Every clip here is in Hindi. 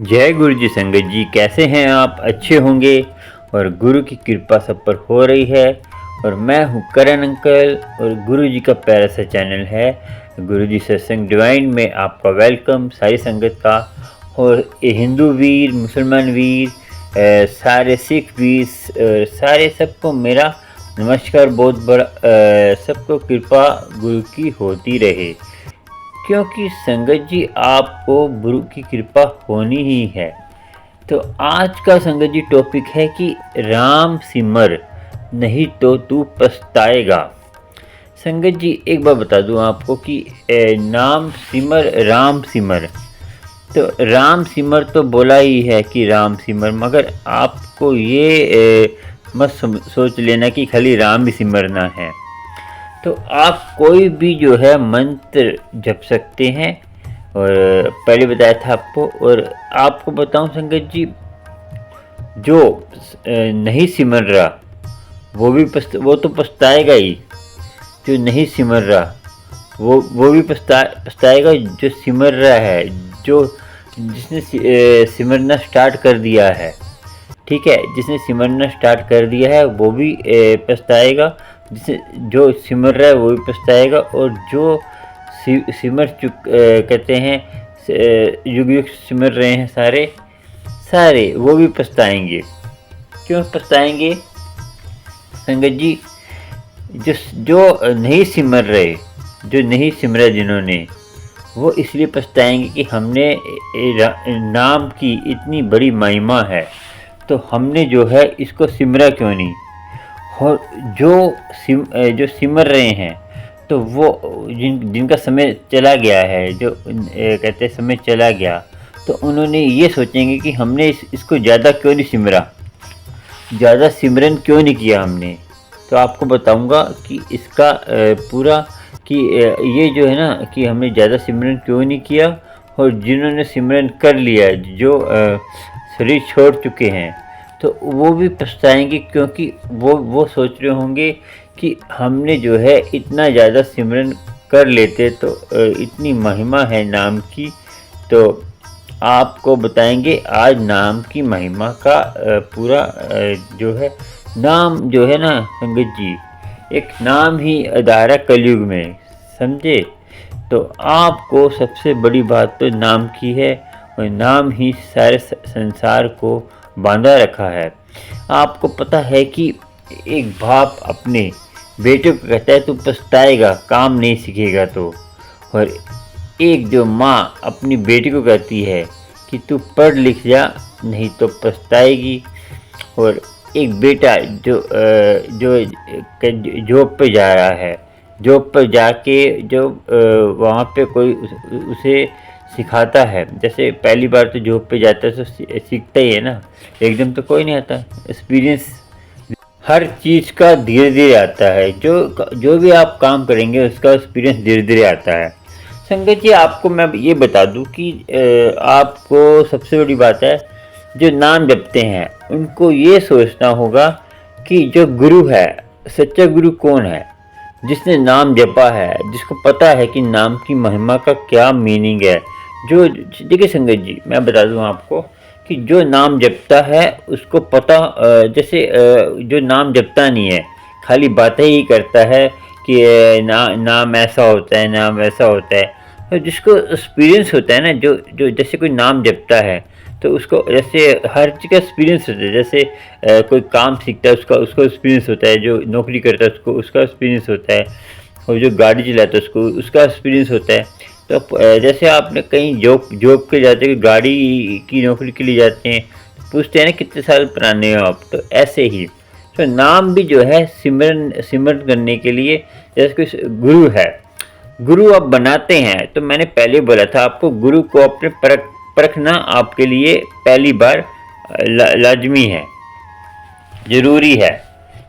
जय गुरु जी। संगत जी कैसे हैं आप? अच्छे होंगे और गुरु की कृपा सब पर हो रही है। और मैं हूँ करण अंकल और गुरु जी का प्यारा सा चैनल है गुरु जी सत्संग डिवाइन में आपका वेलकम सारी संगत का। और ये हिंदू वीर, मुसलमान वीर, सारे सिख वीर, सारे सबको मेरा नमस्कार। बहुत बड़ा सबको कृपा गुरु की होती रहे, क्योंकि संगत जी आपको गुरु की कृपा होनी ही है। तो आज का संगत जी टॉपिक है कि राम सिमर नहीं तो तू पछताएगा। संगत जी एक बार बता दूं आपको कि नाम सिमर राम सिमर, तो राम सिमर तो बोला ही है कि राम सिमर, मगर आपको ये मत सोच लेना कि खाली राम ही सिमरना है। तो आप कोई भी जो है मंत्र जप सकते हैं, और पहले बताया था आपको। और आपको बताऊं संगत जी, जो नहीं सिमर रहा वो तो पछताएगा ही। जो नहीं सिमर रहा वो भी पछताएगा। जो सिमर रहा है, जो जिसने सिमरना स्टार्ट कर दिया है, ठीक है, जिसने सिमरना स्टार्ट कर दिया है वो भी पछताएगा। जिसे जो सिमर रहा है वो भी पछताएगा। और जो सिमर कहते हैं युग युग सिमर रहे हैं सारे सारे, वो भी पछताएंगे। क्यों पछताएंगे संगत जी? जो नहीं सिमर रहे, जो नहीं सिमरा जिन्होंने, वो इसलिए पछताएंगे कि हमने नाम की इतनी बड़ी महिमा है तो हमने जो है इसको सिमरा क्यों नहीं। और जो सिमर रहे हैं तो वो जिनका समय चला गया है, जो कहते हैं समय चला गया, तो उन्होंने ये सोचेंगे कि हमने इसको ज़्यादा क्यों नहीं सिमरा, ज़्यादा सिमरन क्यों नहीं किया हमने। तो आपको बताऊंगा कि इसका पूरा कि ये जो है ना कि हमने ज़्यादा सिमरन क्यों नहीं किया। और जिन्होंने सिमरन कर लिया, जो शरीर छोड़ चुके हैं, तो वो भी पछताएंगे, क्योंकि वो सोच रहे होंगे कि हमने जो है इतना ज़्यादा सिमरन कर लेते तो इतनी महिमा है नाम की। तो आपको बताएंगे आज नाम की महिमा का पूरा जो है नाम जो है ना संगत जी, एक नाम ही अदारा कलयुग में, समझे। तो आपको सबसे बड़ी बात तो नाम की है, और नाम ही सारे संसार को बांधा रखा है। आपको पता है कि एक बाप अपने बेटे को कहता है तू पछताएगा काम नहीं सीखेगा तो। और एक जो माँ अपनी बेटी को कहती है कि तू पढ़ लिख जा नहीं तो पछताएगी। और एक बेटा जो जॉब पे जा रहा है, जॉब पर जाके जो वहाँ पे कोई उसे सिखाता है, जैसे पहली बार तो जॉब पे जाता है तो सीखता ही है ना, एकदम तो कोई नहीं आता। एक्सपीरियंस हर चीज़ का धीरे धीरे आता है। जो भी आप काम करेंगे उसका एक्सपीरियंस धीरे धीरे आता है। संगत जी आपको मैं ये बता दूं कि आपको सबसे बड़ी बात है, जो नाम जपते हैं उनको ये सोचना होगा कि जो गुरु है, सच्चा गुरु कौन है? जिसने नाम जपा है, जिसको पता है कि नाम की महिमा का क्या मीनिंग है। जो देखिए संगत जी मैं बता दूं आपको कि जो नाम जपता है उसको पता, जैसे जो नाम जपता नहीं है, खाली बातें ही करता है कि नाम ऐसा होता है, नाम ऐसा होता है। तो जिसको एक्सपीरियंस होता है ना, जो जैसे कोई नाम जपता है तो उसको जैसे हर चीज़ का एक्सपीरियंस होता है। जैसे कोई काम सीखता है उसको एक्सपीरियंस होता है, जो नौकरी करता है उसका एक्सपीरियंस होता है, और जो गाड़ी चलाता है उसका एक्सपीरियंस होता है। तो जैसे आपने कहीं जॉब के जाते हैं, गाड़ी की नौकरी के लिए जाते हैं, तो पूछते हैं ना कितने साल पुराने हो आप। तो ऐसे ही तो नाम भी जो है सिमरन करने के लिए, जैसे कोई गुरु है, गुरु आप बनाते हैं, तो मैंने पहले बोला था आपको गुरु को अपने परखना आपके लिए पहली बार लाजमी है, ज़रूरी है।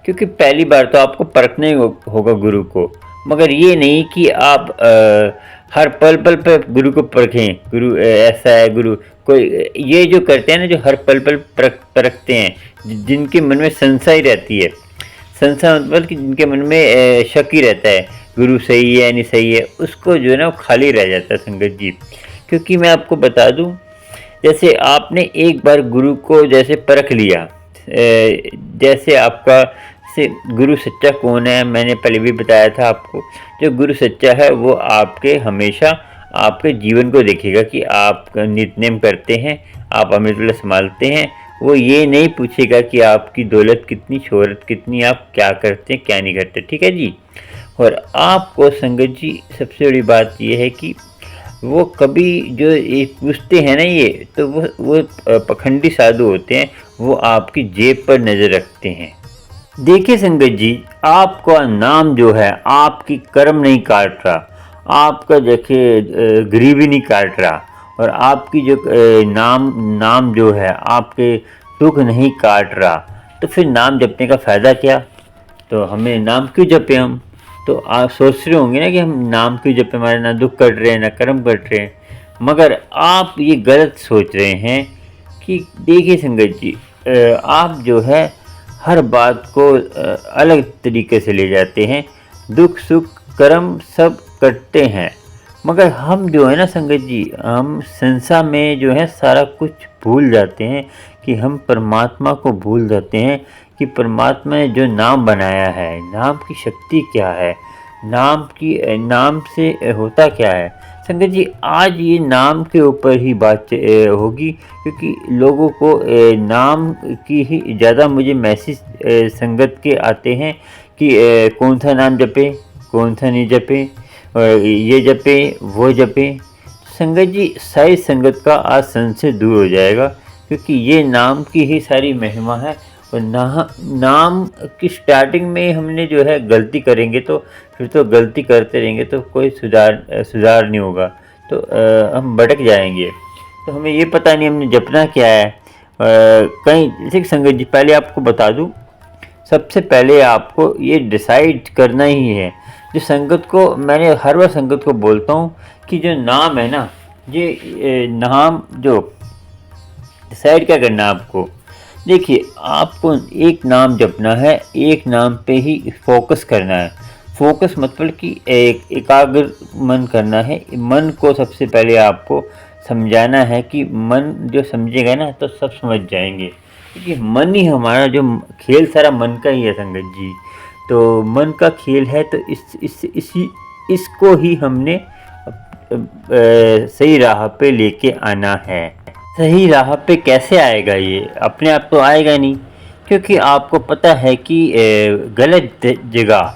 क्योंकि पहली बार तो आपको परखना ही होगा गुरु को। मगर ये नहीं कि आप हर पल पल पर गुरु को परखें, गुरु ऐसा है गुरु कोई, ये जो करते हैं ना, जो हर पल पल परखते हैं, जिनके मन में संशय रहती है, संशय मतलब कि जिनके मन में शक ही रहता है गुरु सही है या नहीं सही है, उसको जो है ना वो खाली रह जाता है संगत जी। क्योंकि मैं आपको बता दूं जैसे आपने एक बार गुरु को जैसे परख लिया, जैसे आपका से गुरु सच्चा कौन है, मैंने पहले भी बताया था आपको। जो गुरु सच्चा है वो आपके हमेशा आपके जीवन को देखेगा कि आप नित्यनेम करते हैं, आप अमृतवेला संभालते हैं। वो ये नहीं पूछेगा कि आपकी दौलत कितनी, शोहरत कितनी, आप क्या करते हैं क्या नहीं करते, ठीक है जी। और आपको संगत जी सबसे बड़ी बात ये है कि वो कभी जो ये पूछते हैं ना, ये तो वो पखंडी साधु होते हैं, वो आपकी जेब पर नज़र रखते हैं। देखिए संगत जी, आपका नाम जो है आपकी कर्म नहीं काट रहा, आपका देखिए गरीबी नहीं काट रहा, और आपकी जो नाम जो है आपके दुख नहीं काट रहा। तो फिर नाम जपने का फ़ायदा क्या? तो हमें नाम क्यों जपे हम? तो आप सोच रहे होंगे ना कि हम नाम क्यों जपे, हमारे ना दुख कट रहे हैं ना कर्म कट रहे हैं। मगर आप ये गलत सोच रहे हैं कि देखिए संगत जी, आप जो है हर बात को अलग तरीके से ले जाते हैं। दुख सुख कर्म सब कटते हैं, मगर हम जो है ना संगत जी, हम संसार में जो है सारा कुछ भूल जाते हैं कि हम परमात्मा को भूल जाते हैं कि परमात्मा ने जो नाम बनाया है, नाम की शक्ति क्या है, नाम से होता क्या है। संगत जी, आज ये नाम के ऊपर ही बात होगी, क्योंकि लोगों को नाम की ही ज़्यादा मुझे मैसेज संगत के आते हैं कि कौन सा नाम जपे, कौन सा नहीं जपे, ये जपे वो जपे। संगत जी, सारी संगत का आज संशय दूर हो जाएगा, क्योंकि ये नाम की ही सारी महिमा है। और नाम की स्टार्टिंग में हमने जो है गलती करेंगे तो फिर तो गलती करते रहेंगे तो कोई सुधार नहीं होगा, तो हम भटक जाएंगे। तो हमें ये पता नहीं हमने जपना क्या है। कहीं जैसे संगत जी, पहले आपको बता दूं, सबसे पहले आपको ये डिसाइड करना ही है। जो संगत को मैंने हर बार संगत को बोलता हूँ कि जो नाम है ना, ये नाम जो डिसाइड क्या करना है आपको। देखिए, आपको एक नाम जपना है, एक नाम पे ही फोकस करना है। फोकस मतलब कि एकाग्र मन करना है। मन को सबसे पहले आपको समझाना है कि मन जो समझेगा ना तो सब समझ जाएंगे, क्योंकि मन ही हमारा जो खेल सारा मन का ही है संगत जी। तो मन का खेल है, तो इसको ही हमने सही राह पे लेके आना है। सही राह पे कैसे आएगा? ये अपने आप तो आएगा नहीं, क्योंकि आपको पता है कि गलत जगह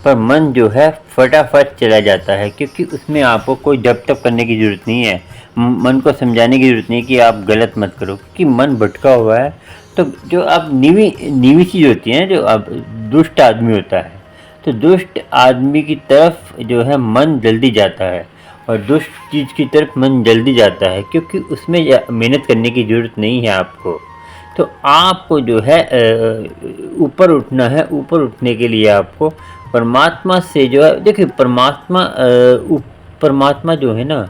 पर मन जो है फटाफट चला जाता है, क्योंकि उसमें आपको कोई जब तक करने की ज़रूरत नहीं है। मन को समझाने की ज़रूरत नहीं है कि आप गलत मत करो, क्योंकि मन भटका हुआ है। तो जो अब नीवी चीज़ होती है, जो अब दुष्ट आदमी होता है, तो दुष्ट आदमी की तरफ जो है मन जल्दी जाता है, और दुष्ट चीज़ की तरफ मन जल्दी जाता है, क्योंकि उसमें मेहनत करने की ज़रूरत नहीं है आपको। तो आपको जो है ऊपर उठना है। ऊपर उठने के लिए आपको परमात्मा से जो है, देखिए परमात्मा जो है ना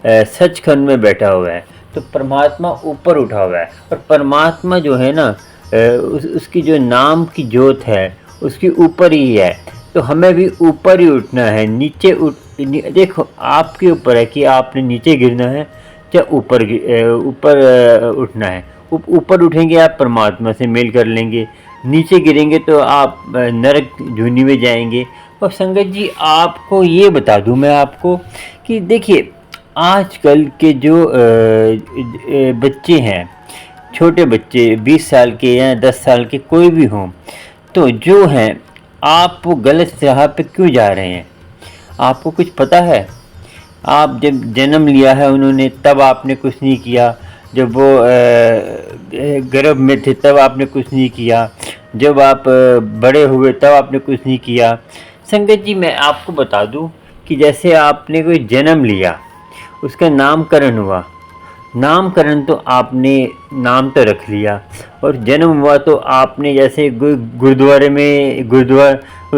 सचखंड में बैठा हुआ है, तो परमात्मा ऊपर उठा हुआ है। और परमात्मा जो है ना उसकी जो नाम की ज्योत है उसकी ऊपर ही है। तो हमें भी ऊपर ही उठना है। नीचे देखो, आपके ऊपर है कि आपने नीचे गिरना है या ऊपर उठना है। ऊपर उठेंगे आप परमात्मा से मेल कर लेंगे, नीचे गिरेंगे तो आप नरक जूनी में जाएंगे। और संगत जी, आपको ये बता दूं मैं आपको कि देखिए, आजकल के जो बच्चे हैं, छोटे बच्चे 20 साल के या 10 साल के कोई भी हों, तो जो हैं आप वो गलत राह पे क्यों जा रहे हैं? आपको कुछ पता है? आप जब जन्म लिया है उन्होंने, तब आपने कुछ नहीं किया। जब वो गर्भ में थे तब आपने कुछ नहीं किया। जब आप बड़े हुए तब आपने कुछ नहीं किया। संगत जी, मैं आपको बता दूं कि जैसे आपने कोई जन्म लिया, उसका नामकरण हुआ। नामकरण तो आपने नाम तो रख लिया, और जन्म हुआ तो आपने जैसे गुरुद्वारा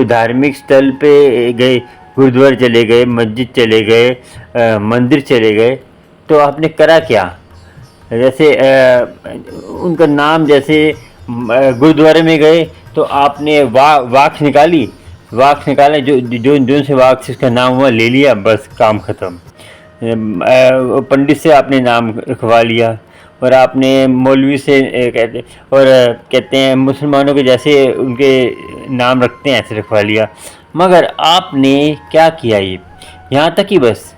धार्मिक स्थल पे गए, गुरुद्वारे चले गए, मस्जिद चले गए, मंदिर चले गए, तो आपने करा क्या? जैसे उनका नाम, जैसे गुरुद्वारे में गए तो आपने वाक्स निकाली, वाक्स निकाले, जो से वाक्स इसका नाम हुआ ले लिया, बस काम ख़त्म। पंडित से आपने नाम लिखवा लिया, और आपने मौलवी से कहते हैं मुसलमानों के जैसे उनके नाम रखते हैं ऐसे रखवा लिया। मगर आपने क्या किया ये यहाँ तक ही बस।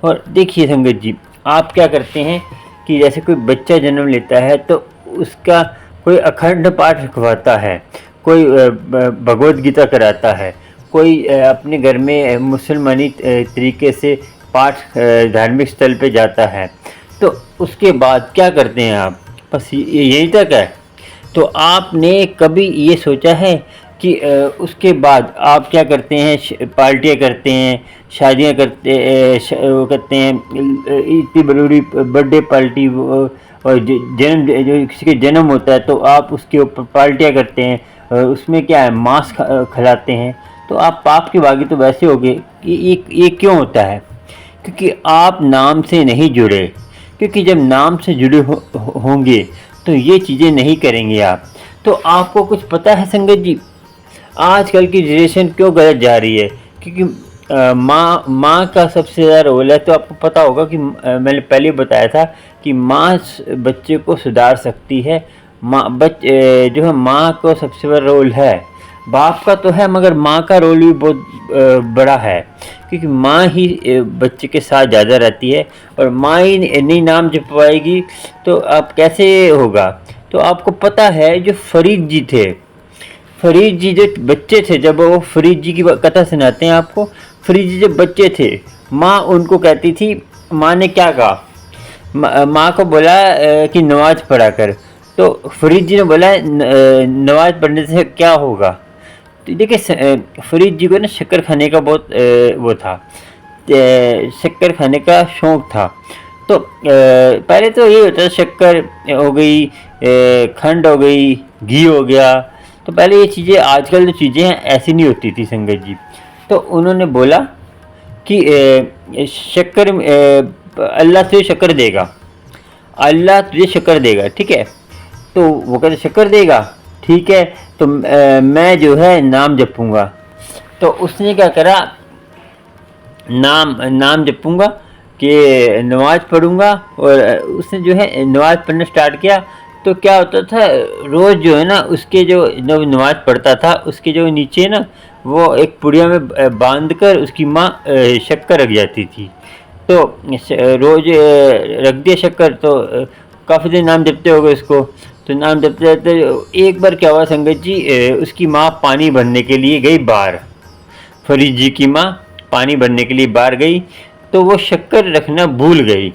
और देखिए संगत जी, आप क्या करते हैं कि जैसे कोई बच्चा जन्म लेता है तो उसका कोई अखंड पाठ रखवाता है, कोई भगवत गीता कराता है, कोई अपने घर में मुसलमानी तरीके से पाठ धार्मिक स्थल पे जाता है, तो उसके बाद क्या करते हैं आप? बस यही तक है। तो आपने कभी ये सोचा है कि उसके बाद आप क्या करते हैं? पार्टियाँ करते हैं, शादियाँ करते वो करते हैं, इतनी बड़ी बर्थडे पार्टी, और जन्म जो किसी के जन्म होता है तो आप उसके ऊपर पार्टियाँ करते हैं, उसमें क्या है मांस खिलाते हैं। तो आप पाप के बागी तो वैसे हो गए कि ये क्यों होता है? क्योंकि आप नाम से नहीं जुड़े। क्योंकि जब नाम से जुड़े होंगे तो ये चीज़ें नहीं करेंगे आप। तो आपको कुछ पता है संगत जी, आजकल की जनरेशन क्यों गलत जा रही है? क्योंकि माँ का सबसे ज़्यादा रोल है। तो आपको पता होगा कि मैंने पहले बताया था कि माँ बच्चे को सुधार सकती है। जो है माँ को सबसे बड़ा रोल है। बाप का तो है मगर माँ का रोल भी बहुत बड़ा है, क्योंकि माँ ही बच्चे के साथ ज़्यादा रहती है, और माँ ही नहीं नाम जपवाएगी तो अब कैसे होगा? तो आपको पता है जो फरीद जी थे, फरीद जी जो बच्चे थे, जब वो फरीद जी की कथा सुनाते हैं आपको, फरीद जी जब बच्चे थे माँ उनको कहती थी, माँ ने क्या कहा? माँ को बोला कि नमाज पढ़ा कर। तो फरीद जी ने बोला नमाज पढ़ने से क्या होगा? तो देखिए फरीद जी को ना शक्कर खाने का बहुत वो था, शक्कर खाने का शौक़ था। तो पहले तो ये होता था, शक्कर हो गई, खंड हो गई, घी हो गया। तो पहले ये चीज़ें, आजकल जो चीज़ें हैं ऐसी नहीं होती थी संगत जी। तो उन्होंने बोला कि शक्कर अल्लाह तुझे शक्कर देगा, अल्लाह तुझे शक्कर देगा, ठीक है? तो वो कहते शक्कर देगा, ठीक है, तो मैं जो है नाम जपूँगा। तो उसने क्या करा, नाम जपूँगा कि नमाज़ पढ़ूँगा, और उसने जो है नमाज़ पढ़ना स्टार्ट किया। तो क्या होता था, रोज़ जो है ना उसके जो नमाज़ पढ़ता था उसके जो नीचे ना वो एक पुड़िया में बांध कर उसकी माँ शक्कर रख जाती थी। तो रोज़ रख दिया शक्कर, तो काफ़ी दिन नाम जपते हो गए उसको। तो नाम जपते जपते एक बार क्या हुआ संगत जी, उसकी माँ पानी भरने के लिए गई बाहर, फरीद जी की माँ पानी भरने के लिए बाहर गई, तो वो शक्कर रखना भूल गई।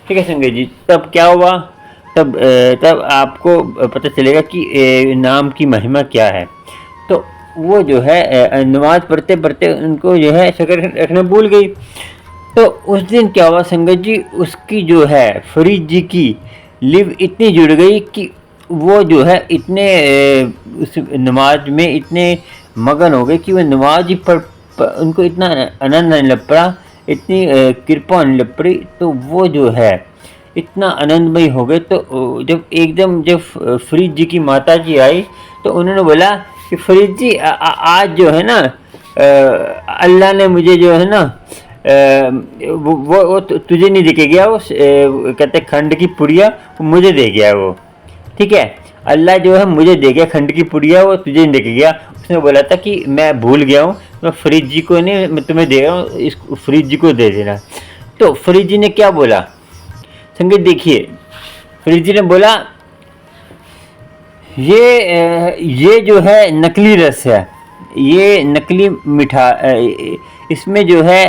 ठीक है संगत जी, तब क्या हुआ, तब आपको पता चलेगा कि नाम की महिमा क्या है। तो वो जो है नमाज पढ़ते पढ़ते उनको जो है शक्कर रखना भूल गई। तो उस दिन क्या हुआ संगत जी, उसकी जो है फरीद जी की लिव इतनी जुड़ गई कि वो जो है इतने उस नमाज में इतने मगन हो गए कि वो नमाज ही उनको इतना आनंद आने लग पड़ा, इतनी कृपा होने लग पड़ी। तो वो जो है इतना आनंदमय हो गए। तो जब फरीद जी की माता जी आई तो उन्होंने बोला कि फरीद जी आज जो है ना अल्लाह ने मुझे जो है ना वो तुझे नहीं देके गया, वो कहते खंड की पुड़िया मुझे दे गया वो, ठीक है? अल्लाह जो है मुझे दे गया खंड की पुड़िया, वो तुझे नहीं देके गया। उसने बोला था कि मैं भूल गया हूँ, मैं फरीद जी को नहीं, मैं तुम्हें दे रहा हूँ, इस फरीद जी को दे देना। तो फरीद जी ने क्या बोला संगीत देखिए, फरीद जी ने बोला ये जो है नकली रस है, ये नकली मिठा, इसमें जो है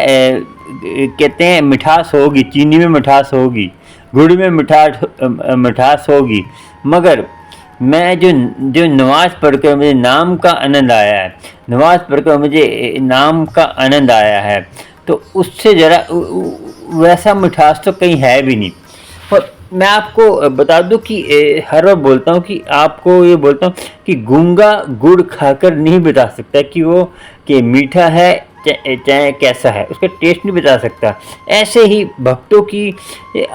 कहते हैं मिठास होगी, चीनी में मिठास होगी, गुड़ में मिठास होगी, मगर मैं जो नमाज पढ़कर मुझे नाम का आनंद आया है, नमाज पढ़कर मुझे नाम का आनंद आया है, तो उससे ज़रा वैसा मिठास तो कहीं है भी नहीं। और मैं आपको बता दूं कि हर बार बोलता हूं कि आपको ये बोलता हूं कि गूंगा गुड़ खाकर नहीं बता सकता कि वो कि मीठा है चाहे कैसा है, उसका टेस्ट नहीं बता सकता। ऐसे ही भक्तों की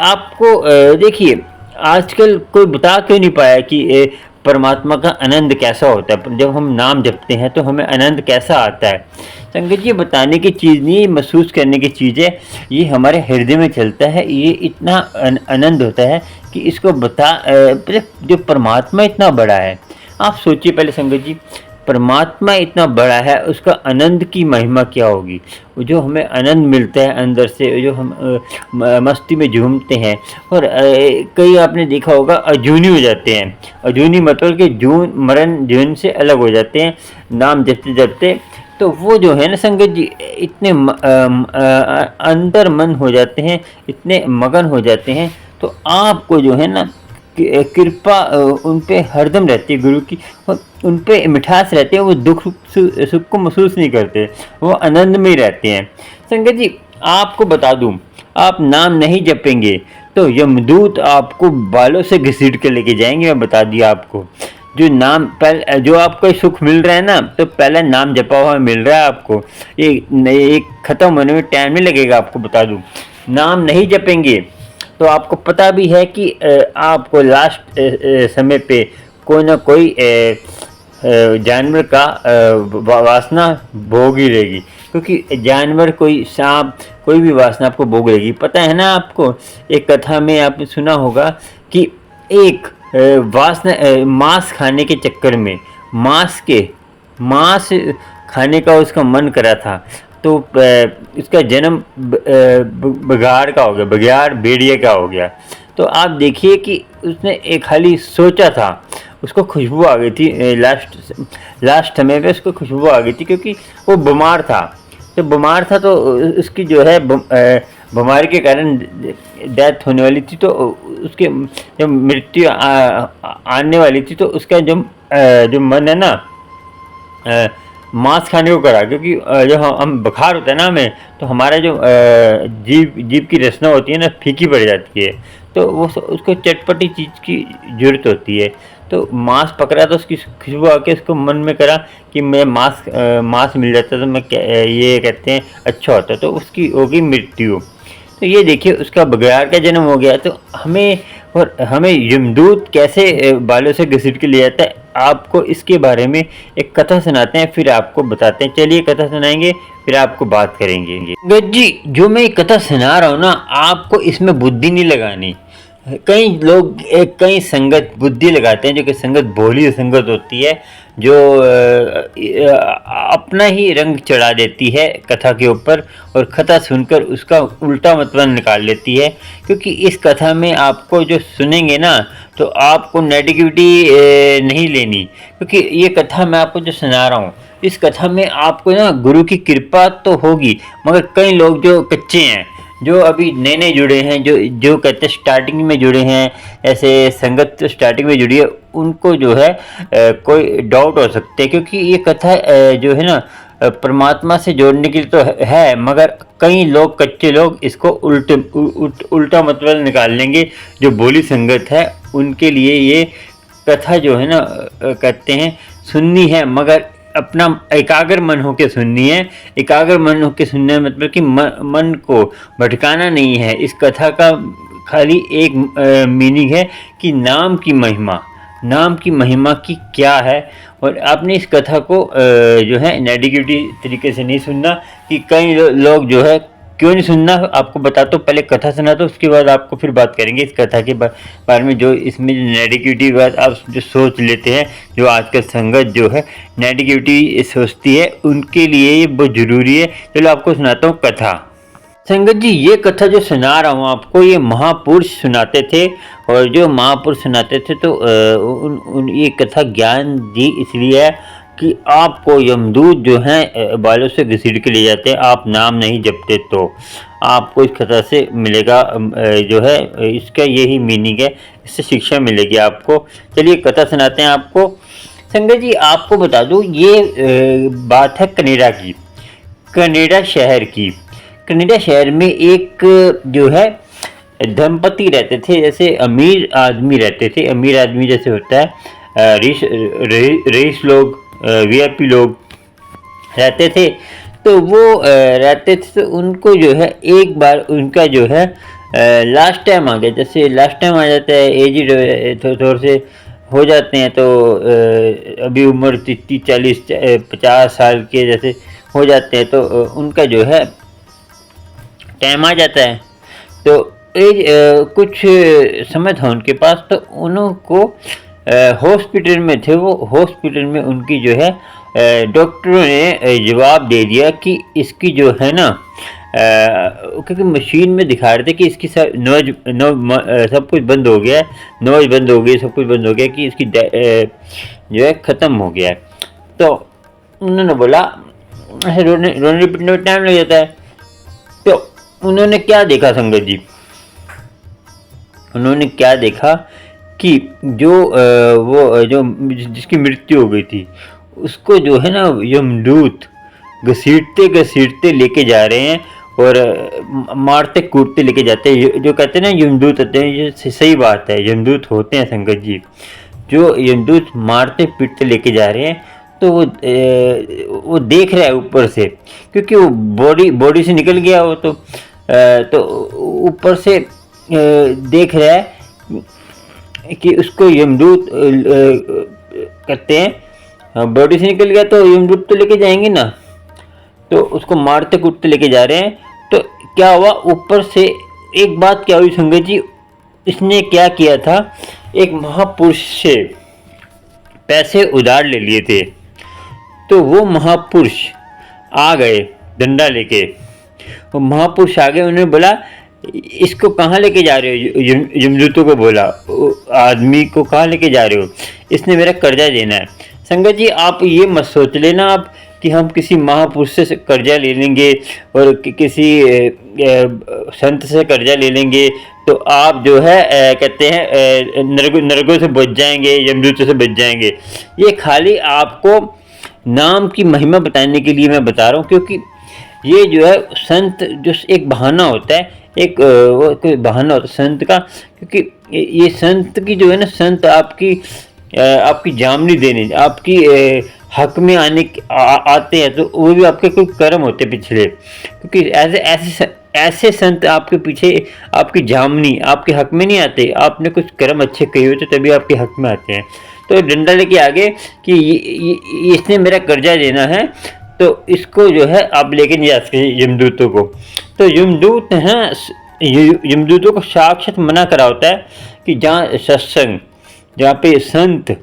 आपको देखिए आजकल कोई बता क्यों नहीं पाया कि परमात्मा का आनंद कैसा होता है, जब हम नाम जपते हैं तो हमें आनंद कैसा आता है। संगत जी, बताने की चीज़ नहीं, महसूस करने की चीज़ है। ये हमारे हृदय में चलता है, ये इतना आनंद होता है कि इसको जो परमात्मा इतना बड़ा है। आप सोचिए पहले संगत जी, परमात्मा इतना बड़ा है, उसका आनंद की महिमा क्या होगी। जो हमें आनंद मिलता है अंदर से, जो हम मस्ती में झूमते हैं, और कई आपने देखा होगा अजूनी हो जाते हैं। अजूनी मतलब कि जून मरण जीवन से अलग हो जाते हैं नाम जपते जपते। तो वो जो है ना संगत जी, इतने अंदर मन हो जाते हैं, इतने मगन हो जाते हैं। तो आपको जो है ना कृपा उन पे हरदम रहती है गुरु की, और उन पे मिठास रहती है। वो दुख सुख को महसूस नहीं करते, वो आनंद में ही रहते हैं। संगत जी, आपको बता दूं, आप नाम नहीं जपेंगे तो यमदूत आपको बालों से घसीट के लेके जाएंगे। मैं बता दिया आपको। जो आपको सुख मिल रहा है ना, तो पहले नाम जपा हुआ मिल रहा है आपको। ये खत्म होने में टाइम नहीं लगेगा, आपको बता दूं। नाम नहीं जपेंगे तो आपको पता भी है कि आपको लास्ट समय पे कोई ना कोई जानवर का वासना भोग ही रहेगी। क्योंकि जानवर, कोई सांप, कोई भी वासना आपको भोग रहेगी। पता है ना आपको, एक कथा में आपने सुना होगा कि एक मांस खाने के चक्कर में, मांस खाने का उसका मन करा था, तो इसका जन्म बघार का हो गया, बघियार भेड़िए का हो गया। तो आप देखिए कि उसने एक खाली सोचा था, उसको खुशबू आ गई थी। लास्ट समय पे उसको खुशबू आ गई थी, क्योंकि वो बीमार था। तो बीमार था तो उसकी जो है बीमारी के कारण डेथ होने वाली थी। तो उसके जब मृत्यु आने वाली थी, तो उसका जो मन है ना मांस खाने को करा। क्योंकि जब हम बुखार होता है ना हमें, तो हमारा जो जीभ की रचना होती है ना, फीकी पड़ जाती है। तो वो उसको चटपटी चीज़ की ज़रूरत होती है। तो मांस पकड़ा तो उसकी खुशबू आके उसको मन में करा कि मैं मांस मिल जाता तो मैं ये कहते हैं अच्छा होता। तो उसकी होगी मृत्यु। तो ये देखिए, उसका बघियार का जन्म हो गया। तो हमें यमदूत कैसे बालों से घसीट के ले जाता है, आपको इसके बारे में एक कथा सुनाते हैं, फिर आपको बताते हैं। चलिए कथा सुनाएंगे, फिर आपको बात करेंगे। गज्जी, जो मैं कथा सुना रहा हूँ ना, आपको इसमें बुद्धि नहीं लगानी। कई संगत बुद्धि लगाते हैं, जो कि संगत भोली संगत होती है, जो अपना ही रंग चढ़ा देती है कथा के ऊपर, और कथा सुनकर उसका उल्टा मतलब निकाल लेती है। क्योंकि इस कथा में आपको जो सुनेंगे ना, तो आपको नेगेटिविटी नहीं लेनी। क्योंकि ये कथा मैं आपको जो सुना रहा हूँ, इस कथा में आपको ना गुरु की कृपा तो होगी, मगर कई लोग जो कच्चे हैं, जो अभी नए नए जुड़े हैं, जो कहते हैं स्टार्टिंग में जुड़े हैं, ऐसे संगत स्टार्टिंग में जुड़ी है, उनको जो है कोई डाउट हो सकते हैं। क्योंकि ये कथा जो है ना परमात्मा से जोड़ने के लिए तो है, मगर कई लोग, कच्चे लोग, इसको उल्टा मतलब निकाल लेंगे। जो भोली संगत है उनके लिए ये कथा जो है ना कहते हैं सुननी है, मगर अपना एकाग्र मन होकर सुननी है। एकाग्र मन होकर सुनने मतलब कि मन को भटकाना नहीं है। इस कथा का खाली एक मीनिंग है कि नाम की महिमा की क्या है। और आपने इस कथा को जो है नेगेटिव तरीके से नहीं सुनना। कि कई लोग जो है क्यों नहीं सुनना, आपको बताता हूँ। पहले कथा सुना तो उसके बाद आपको फिर बात करेंगे इस कथा के बारे में। जो इसमें नेगेटिविटी बात आप जो सोच लेते हैं, जो आजकल संगत जो है नेगेटिविटी सोचती है, उनके लिए ये बहुत ज़रूरी है। चलो आपको सुनाता हूँ कथा। संगत जी, ये कथा जो सुना रहा हूँ आपको, ये महापुरुष सुनाते थे। और जो महापुरुष सुनाते थे तो ये कथा ज्ञान दी इसलिए है कि आपको यमदूत जो हैं बालों से घसीट के ले जाते हैं, आप नाम नहीं जपते तो आपको इस कथा से मिलेगा जो है इसका यही मीनिंग है, इससे शिक्षा मिलेगी आपको। चलिए कथा सुनाते हैं आपको। संगत जी, आपको बता दूँ, ये बात है कनेडा शहर की। कनेडा शहर में एक जो है दंपति रहते थे। जैसे अमीर आदमी रहते थे, अमीर आदमी जैसे होता है रईस लोग, वीआईपी लोग रहते थे। तो वो रहते थे, तो उनको जो है एक बार उनका जो है लास्ट टाइम आ गया। जैसे लास्ट टाइम आ जाता है, एजिड थोड़े से हो जाते हैं तो अभी उम्र 30 40 50 साल के जैसे हो जाते हैं तो उनका जो है टाइम आ जाता है। तो एज कुछ समय था उनके पास, तो उनको हॉस्पिटल में थे, वो हॉस्पिटल में उनकी जो है डॉक्टरों ने जवाब दे दिया कि इसकी जो है ना क्योंकि मशीन में दिखा रहे थे कि इसकी सब सब कुछ बंद हो गया है, नॉइज बंद हो गई, सब कुछ बंद हो गया कि इसकी जो है ख़त्म हो गया है। तो उन्होंने बोला ऐसे रोने पिटने में टाइम लग जाता है। तो उन्होंने क्या देखा संगत जी, उन्होंने क्या देखा कि जो वो जो जिसकी मृत्यु हो गई थी उसको जो है ना यमदूत घसीटते घसीटते लेके जा रहे हैं और मारते कूटते लेके जाते हैं। जो कहते हैं ना यमदूत होते हैं, ये सही बात है, यमदूत होते हैं संगत जी। जो यमदूत मारते पीटते लेके जा रहे हैं तो वो देख रहा है ऊपर से, क्योंकि वो बॉडी से निकल गया वो तो ऊपर से देख रहा है कि उसको यमदूत कहते हैं, बॉडी से निकल गया तो यमदूत तो लेके जाएंगे ना, तो उसको मारते कूटते लेके जा रहे हैं। तो क्या हुआ ऊपर से, एक बात क्या हुई संगत जी, इसने क्या किया था, एक महापुरुष से पैसे उधार ले लिए थे, तो वो महापुरुष आ गए डंडा लेके। वो महापुरुष आ गए, उन्होंने बोला इसको कहाँ लेके जा रहे हो, यमदूतों को बोला आदमी को कहाँ लेके जा रहे हो, इसने मेरा कर्जा देना है। संगत जी आप ये मत सोच लेना आप कि हम किसी महापुरुष से कर्जा ले लेंगे और किसी संत से कर्जा ले लेंगे तो आप जो है कहते हैं नरकों से बच जाएंगे, यमदूतों से बच जाएंगे। ये खाली आपको नाम की महिमा बताने के लिए मैं बता रहा हूँ, क्योंकि ये जो है संत जो एक बहाना होता है, एक वो कोई बहाना होता है संत का, क्योंकि ये संत की जो है ना, संत आपकी जामनी देने, आपकी हक में आते हैं, तो वो भी आपके कोई कर्म होते पिछले, क्योंकि ऐसे संत आपके पीछे आपकी जामनी आपके हक में नहीं आते, आपने कुछ कर्म अच्छे किए होते तभी आपके हक में आते हैं। तो डंडा लेके आगे कि इसने मेरा कर्जा देना है, तो इसको जो है आप लेके नहीं जा सकते यमदूतों को। तो यमदूत हैं, यमदूतों को साक्षात मना करा होता है कि जहाँ सत्संग, जहाँ पे संत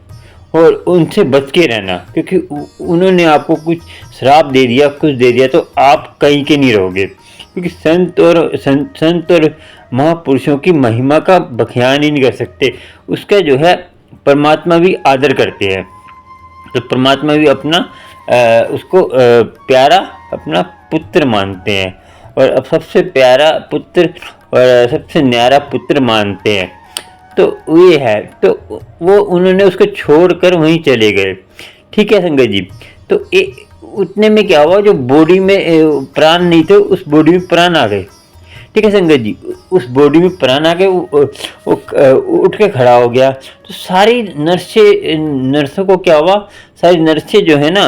और उनसे बच के रहना, क्योंकि उन्होंने आपको कुछ श्राप दे दिया, कुछ दे दिया, तो आप कहीं के नहीं रहोगे, क्योंकि संत और महापुरुषों की महिमा का बखान ही नहीं कर सकते। उसका जो है परमात्मा भी आदर करते हैं, तो परमात्मा भी अपना उसको प्यारा अपना पुत्र मानते हैं, और अब सबसे प्यारा पुत्र और सबसे न्यारा पुत्र मानते हैं। तो ये है, तो वो उन्होंने उसको छोड़कर वहीं चले गए। ठीक है संगत जी। तो उतने में क्या हुआ, जो बॉडी में प्राण नहीं थे उस बॉडी में प्राण आ गए। ठीक है संगत जी, उस बॉडी में प्राण आ गए, वो उठ के खड़ा हो गया। तो सारी नर्सों को क्या हुआ, सारी नर्सें जो है ना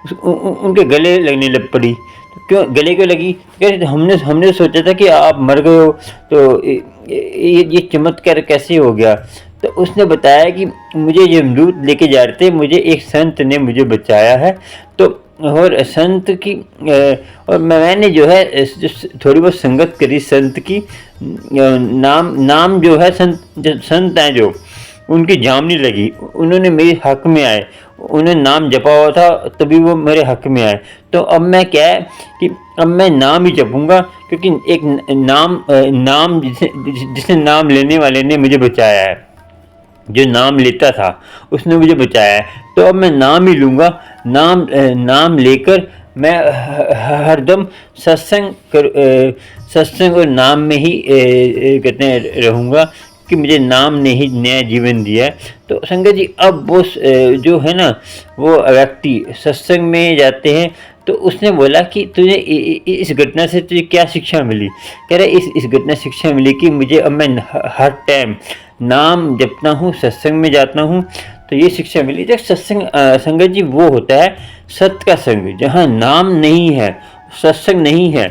उनके गले लगने लग पड़ी। तो क्यों गले क्यों लगी, कहते हमने सोचा था कि आप मर गए हो, तो ये चमत्कार कैसे हो गया। तो उसने बताया कि मुझे यमदूत लेके जा रहे थे, मुझे एक संत ने मुझे बचाया है। तो और संत की और मैंने जो है थोड़ी बहुत संगत करी संत की, नाम जो है संत हैं जो उनकी जामनी लगी, उन्होंने मेरे हक में आए, उन्हें नाम जपा हुआ था तभी वो मेरे हक में आए। तो अब मैं क्या है कि अब मैं नाम ही जपूंगा, क्योंकि एक नाम जिसने नाम लेने वाले ने मुझे बचाया है, जो नाम लेता था उसने मुझे बचाया है। तो अब मैं नाम ही लूँगा, नाम लेकर मैं हरदम सत्संग और नाम में ही कहते हैं रहूँगा, कि मुझे नाम ने ही नया जीवन दिया है। तो संगत जी अब वो जो है ना वो व्यक्ति सत्संग में जाते हैं, तो उसने बोला कि तुझे इस घटना से तुझे क्या शिक्षा मिली। कह रहा इस घटना शिक्षा मिली कि मुझे अब मैं हर टाइम नाम जपता हूँ, सत्संग में जाता हूँ, तो ये शिक्षा मिली। जब सत्संग संगत जी वो होता है सत्य का संग, जहाँ नाम नहीं है, सत्संग नहीं है,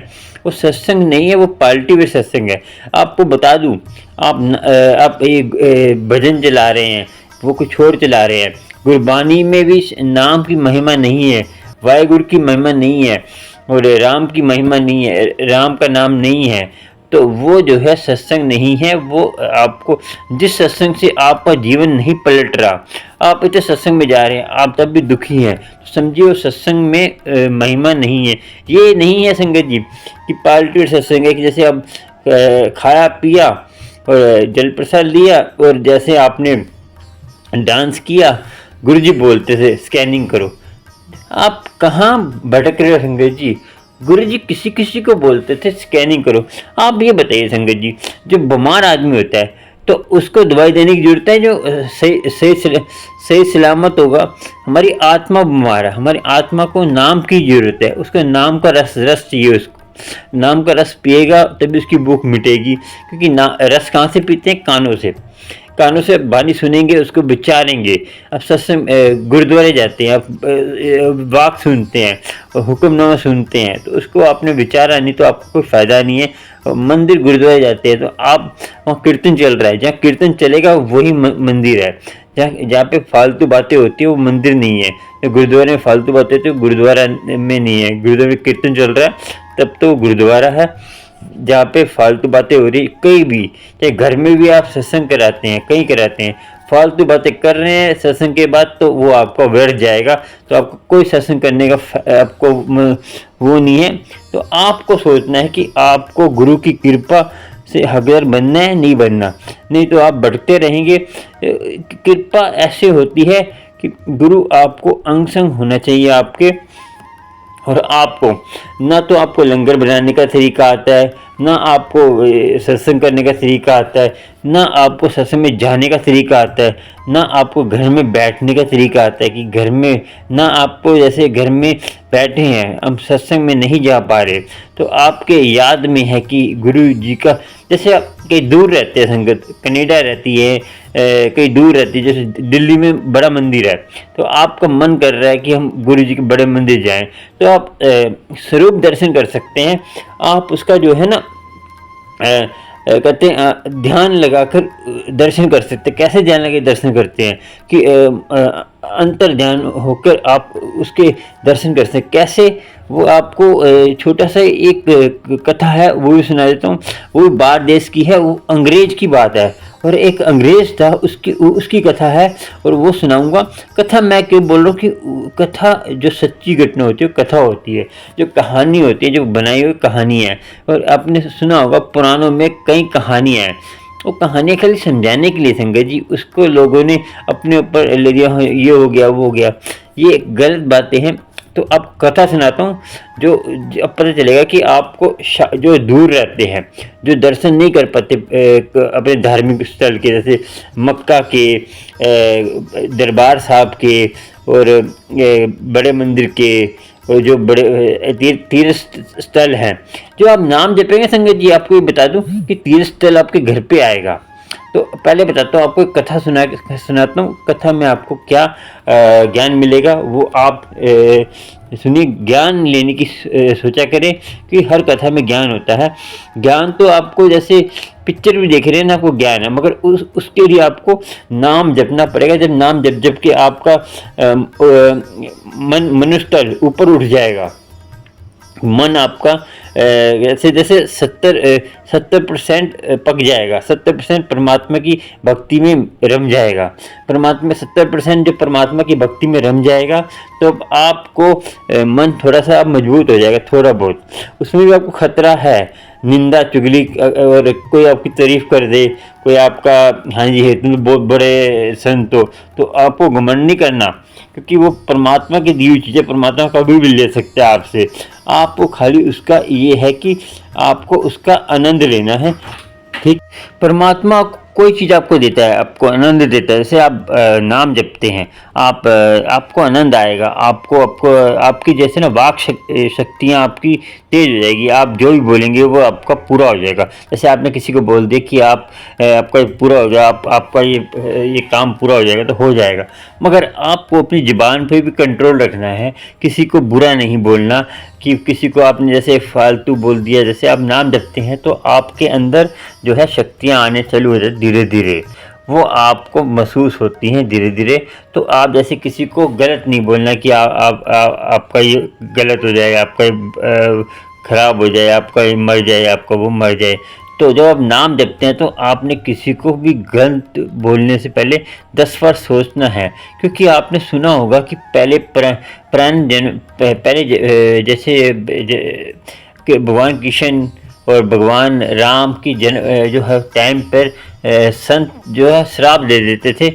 वो सत्संग नहीं है, वो पार्टी वे सत्संग है। आपको बता दूं, आप ये भजन चला रहे हैं, वो कुछ और चला रहे हैं। गुरबानी में भी नाम की महिमा नहीं है, वाहेगुरु की महिमा नहीं है और राम की महिमा नहीं है, राम का नाम नहीं है, तो वो जो है सत्संग नहीं है। वो आपको जिस सत्संग से आपका जीवन नहीं पलट रहा, आप इतने सत्संग में जा रहे हैं, आप तब भी दुखी हैं, तो समझिए वो सत्संग में महिमा नहीं है। ये नहीं है संगत जी कि पार्टी सत्संग है कि जैसे अब खाया पिया और जल प्रसाद लिया और जैसे आपने डांस किया, गुरुजी बोलते थे स्कैनिंग करो। आप कहाँ भटक रहे हो संगत जी? गुरुजी किसी किसी को बोलते थे स्कैनिंग करो। आप ये बताइए संगत जी, जो बीमार आदमी होता है तो उसको दवाई देने की जरूरत है जो सही सलामत होगा? हमारी आत्मा बीमार है, हमारी आत्मा को नाम की जरूरत है, उसको नाम का रस चाहिए, उसको नाम का रस पिएगा तभी उसकी भूख मिटेगी। क्योंकि रस कहाँ से पीते हैं? कानों से बानी सुनेंगे, उसको विचारेंगे। अब सत्संग गुरुद्वारे जाते हैं, आप वाक सुनते हैं, हुक्मनामा सुनते हैं, तो उसको आपने विचारा नहीं तो आपको कोई फ़ायदा नहीं है। मंदिर गुरुद्वारे जाते हैं तो आप वहाँ कीर्तन चल रहा है, जहाँ कीर्तन चलेगा वही मंदिर है। जहाँ पे फालतू बातें होती है वो मंदिर नहीं है। तो गुरुद्वारे में फालतू बातें होती है, गुरुद्वारा में नहीं है। गुरुद्वारे में कीर्तन चल रहा है तब तो गुरुद्वारा है। जहाँ पे फालतू बातें हो रही, कहीं भी, चाहे घर में भी आप सत्संग कराते हैं, कहीं कराते हैं, फालतू बातें कर रहे हैं सत्संग के बाद, तो वो आपका व्यर्थ जाएगा। तो आपको कोई सत्संग करने का आपको वो नहीं है। तो आपको सोचना है कि आपको गुरु की कृपा से हकदार बनना है, नहीं बनना, नहीं तो आप भटकते रहेंगे। कृपा ऐसे होती है कि गुरु आपको अंग संग होना चाहिए आपके, और आपको ना तो आपको लंगर बनाने का तरीका आता है, ना आपको सत्संग करने का तरीका आता है, ना आपको सत्संग में जाने का तरीका आता है, ना आपको घर में बैठने का तरीका आता है कि घर में, ना आपको जैसे घर में बैठे हैं हम सत्संग में नहीं जा पा रहे तो आपके याद में है कि गुरु जी का, जैसे आप कहीं दूर रहते हैं संगत, कनाडा रहती है, कहीं दूर रहती है, जैसे दिल्ली में बड़ा मंदिर है, तो आपका मन कर रहा है कि हम गुरु जी के बड़े मंदिर जाएं, तो आप स्वरूप दर्शन कर सकते हैं। आप उसका जो है ना कहते हैं ध्यान लगाकर दर्शन कर सकते हैं। कैसे ध्यान लगा दर्शन करते हैं कि अंतर ध्यान होकर आप उसके दर्शन कर सकते हैं। कैसे? वो आपको छोटा सा एक कथा है, वो भी सुना देता हूँ। वो बाहर देश की है, वो अंग्रेज की बात है, और एक अंग्रेज था, उसकी कथा है और वो सुनाऊंगा। कथा मैं क्यों बोल रहा हूँ कि कथा जो सच्ची घटना होती है वो कथा होती है, जो कहानी होती है, जो बनाई हुई कहानी है। और आपने सुना होगा पुराणों में कई कहानियाँ हैं, वो कहानियाँ खाली समझाने के लिए संगत जी, उसको लोगों ने अपने ऊपर ले लिया, ये हो गया वो हो गया, ये गलत बातें हैं। तो अब कथा सुनाता हूँ जो अब पता चलेगा कि आपको जो दूर रहते हैं, जो दर्शन नहीं कर पाते अपने धार्मिक स्थल के, जैसे मक्का के, दरबार साहब के, और बड़े मंदिर के, और जो बड़े तीर्थ स्थल हैं, जो आप नाम जपेंगे संगत जी, आपको ये बता दूं कि तीर्थ स्थल आपके घर पे आएगा। तो पहले बताता हूँ आपको एक कथा सुनाता हूँ। कथा में आपको क्या ज्ञान मिलेगा वो आप सुनिए। ज्ञान लेने की सोचा करें कि हर कथा में ज्ञान होता है। ज्ञान तो आपको जैसे पिक्चर भी देख रहे हैं ना, आपको ज्ञान है, मगर उसके लिए आपको नाम जपना पड़ेगा। जब नाम जप के आपका मनुष्य ऊपर उठ जाएगा, मन आपका जैसे 70% पक जाएगा, 70% परमात्मा की भक्ति में रम जाएगा। परमात्मा 70% जो परमात्मा की भक्ति में रम जाएगा, तो आपको मन थोड़ा सा मजबूत हो जाएगा, थोड़ा बहुत। उसमें भी आपको खतरा है, निंदा चुगली, और कोई आपकी तारीफ कर दे, कोई आपका हाँ जी है तुम बहुत बड़े संत हो, तो आपको घमंड नहीं करना, क्योंकि वो परमात्मा की दी हुई चीज़ें, परमात्मा कभी भी ले सकता है आपसे। आपको खाली उसका ये है कि आपको उसका आनंद लेना है, ठीक। परमात्मा कोई चीज़ आपको देता है, आपको आनंद देता है। जैसे आप नाम जपते हैं, आपको आनंद आएगा, आपकी जैसे ना वाक शक्तियाँ आपकी तेज हो जाएगी। आप जो भी बोलेंगे वो आपका पूरा हो जाएगा। जैसे आपने किसी को बोल दिया कि आपका पूरा हो जाएगा, आपका ये काम पूरा हो जाएगा, तो हो जाएगा। मगर आपको अपनी ज़ुबान पे भी कंट्रोल रखना है, किसी को बुरा नहीं बोलना कि किसी को आपने जैसे फालतू बोल दिया। जैसे आप नाम जपते हैं तो आपके अंदर जो है शक्तियाँ आने चालू हो जाती धीरे धीरे, वो आपको महसूस होती हैं धीरे धीरे। तो आप जैसे किसी को गलत नहीं बोलना कि आपका ये गलत हो जाए, आपका ये ख़राब हो जाए, आपका ये मर जाए, आपका वो मर जाए। तो जब आप नाम जपते हैं तो आपने किसी को भी गलत बोलने से पहले 10 बार सोचना है, क्योंकि आपने सुना होगा कि पहले प्राण जन्म पहले जैसे कि भगवान कृष्ण और भगवान राम की जो है टाइम पर संत जो है श्राप दे देते थे,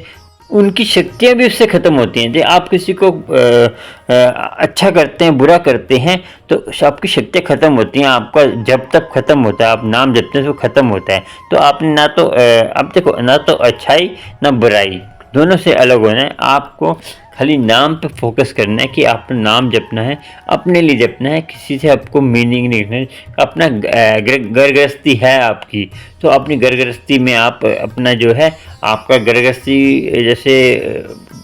उनकी शक्तियाँ भी उससे ख़त्म होती हैं। जो आप किसी को अच्छा करते हैं, बुरा करते हैं, तो आपकी शक्तियाँ ख़त्म होती हैं। आपका जब तक ख़त्म होता है, आप नाम जपते हैं तो ख़त्म होता है। तो आपने ना तो अब देखो, ना तो अच्छाई ना बुराई, दोनों से अलग होना है। आपको खाली नाम पे फोकस करना है कि आपको नाम जपना है, अपने लिए जपना है, किसी से आपको मीनिंग नहीं रखना है। अपना घर गृहस्थी है आपकी, तो अपनी घर गृहस्थी में आप अपना जो है आपका घर गृहस्थी जैसे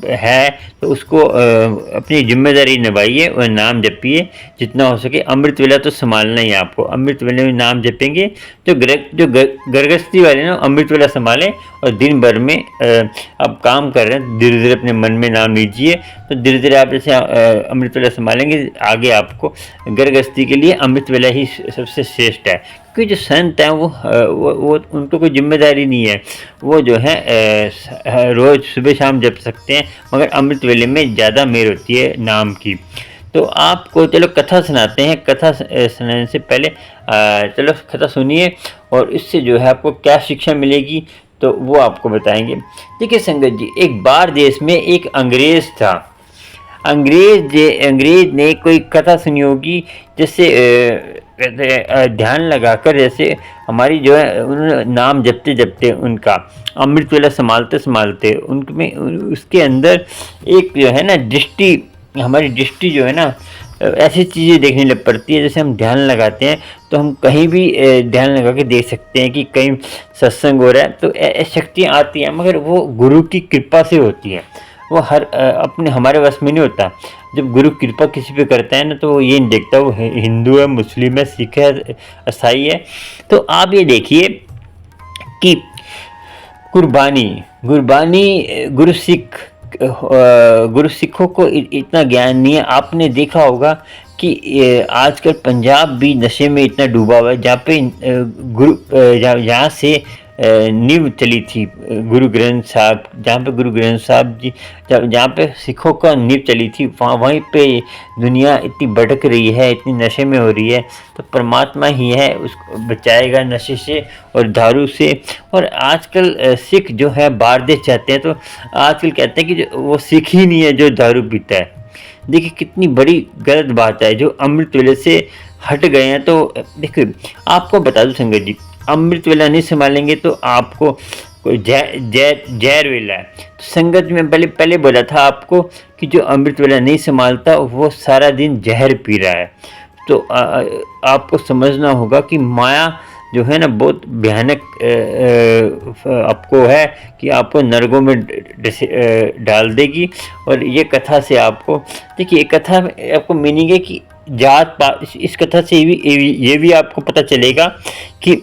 है, तो उसको अपनी जिम्मेदारी निभाइए और नाम जपिए जितना हो सके। अमृत वेला तो संभालना ही है आपको। अमृत वेले में नाम जपेंगे तो जो घर गृहस्थी वाले ना अमृत वेला संभालें, और दिन भर में आप काम कर रहे हैं, धीरे धीरे अपने मन में नाम लीजिए। तो धीरे धीरे आप जैसे अमृत वेला संभालेंगे, आगे आपको घर गृहस्थी के लिए अमृत वेला ही सबसे श्रेष्ठ है। क्योंकि जो संत हैं वो उनको कोई जिम्मेदारी नहीं है, वो जो है रोज़ सुबह शाम जप सकते हैं, मगर अमृत वेले में ज़्यादा मेहर होती है नाम की। तो आपको चलो कथा सुनाते हैं। कथा सुनाने से पहले चलो कथा सुनिए, और इससे जो है आपको क्या शिक्षा मिलेगी तो वो आपको बताएंगे। देखिए संगत जी, एक बार देश में एक अंग्रेज़ था। अंग्रेज ने कोई कथा सुनी होगी, जैसे ध्यान लगाकर, जैसे हमारी जो है उन्होंने नाम जपते जपते उनका अमृत वेला संभालते संभालते उनमें उसके अंदर एक जो है ना दृष्टि, हमारी दृष्टि जो है ना ऐसी चीज़ें देखने लग पड़ती है। जैसे हम ध्यान लगाते हैं तो हम कहीं भी ध्यान लगा के देख सकते हैं कि कहीं सत्संग हो रहा है, तो शक्तियाँ आती हैं, मगर वो गुरु की कृपा से होती है। वो अपने हमारे वश में नहीं होता। जब गुरु कृपा किसी पे करता है ना, तो वो ये नहीं देखता वो हिंदू है, मुस्लिम है, सिख है, ईसाई है। तो आप ये देखिए कि कुर्बानी गुरु सिखों को इतना ज्ञान नहीं है। आपने देखा होगा कि आजकल पंजाब भी नशे में इतना डूबा हुआ है, जहाँ पे जहाँ से नींव चली थी गुरु ग्रंथ साहब, जहाँ पे गुरु ग्रंथ साहब जी, जहाँ पे सिखों का नींव चली थी, वहीं पे दुनिया इतनी भटक रही है, इतनी नशे में हो रही है। तो परमात्मा ही है उसको बचाएगा नशे से और दारू से। और आजकल सिख जो है बाहर देश चाहते हैं, तो आजकल कहते हैं कि वो सिख ही नहीं है जो दारू पीता है। देखिए कितनी बड़ी गलत बात है, जो अमृत वेले से हट गए हैं। तो देखिए आपको बता दूं संगत जी, अमृत वेला नहीं संभालेंगे तो आपको कोई जहर वेला है। तो संगत में पहले बोला था आपको कि जो अमृत वेला नहीं संभालता वो सारा दिन जहर पी रहा है। तो आपको समझना होगा कि माया जो है ना बहुत भयानक आपको है कि आपको नरकों में डाल देगी। और ये कथा से आपको देखिए, ये कथा आपको मीनिंग है कि जात पात, इस कथा से ये भी आपको पता चलेगा कि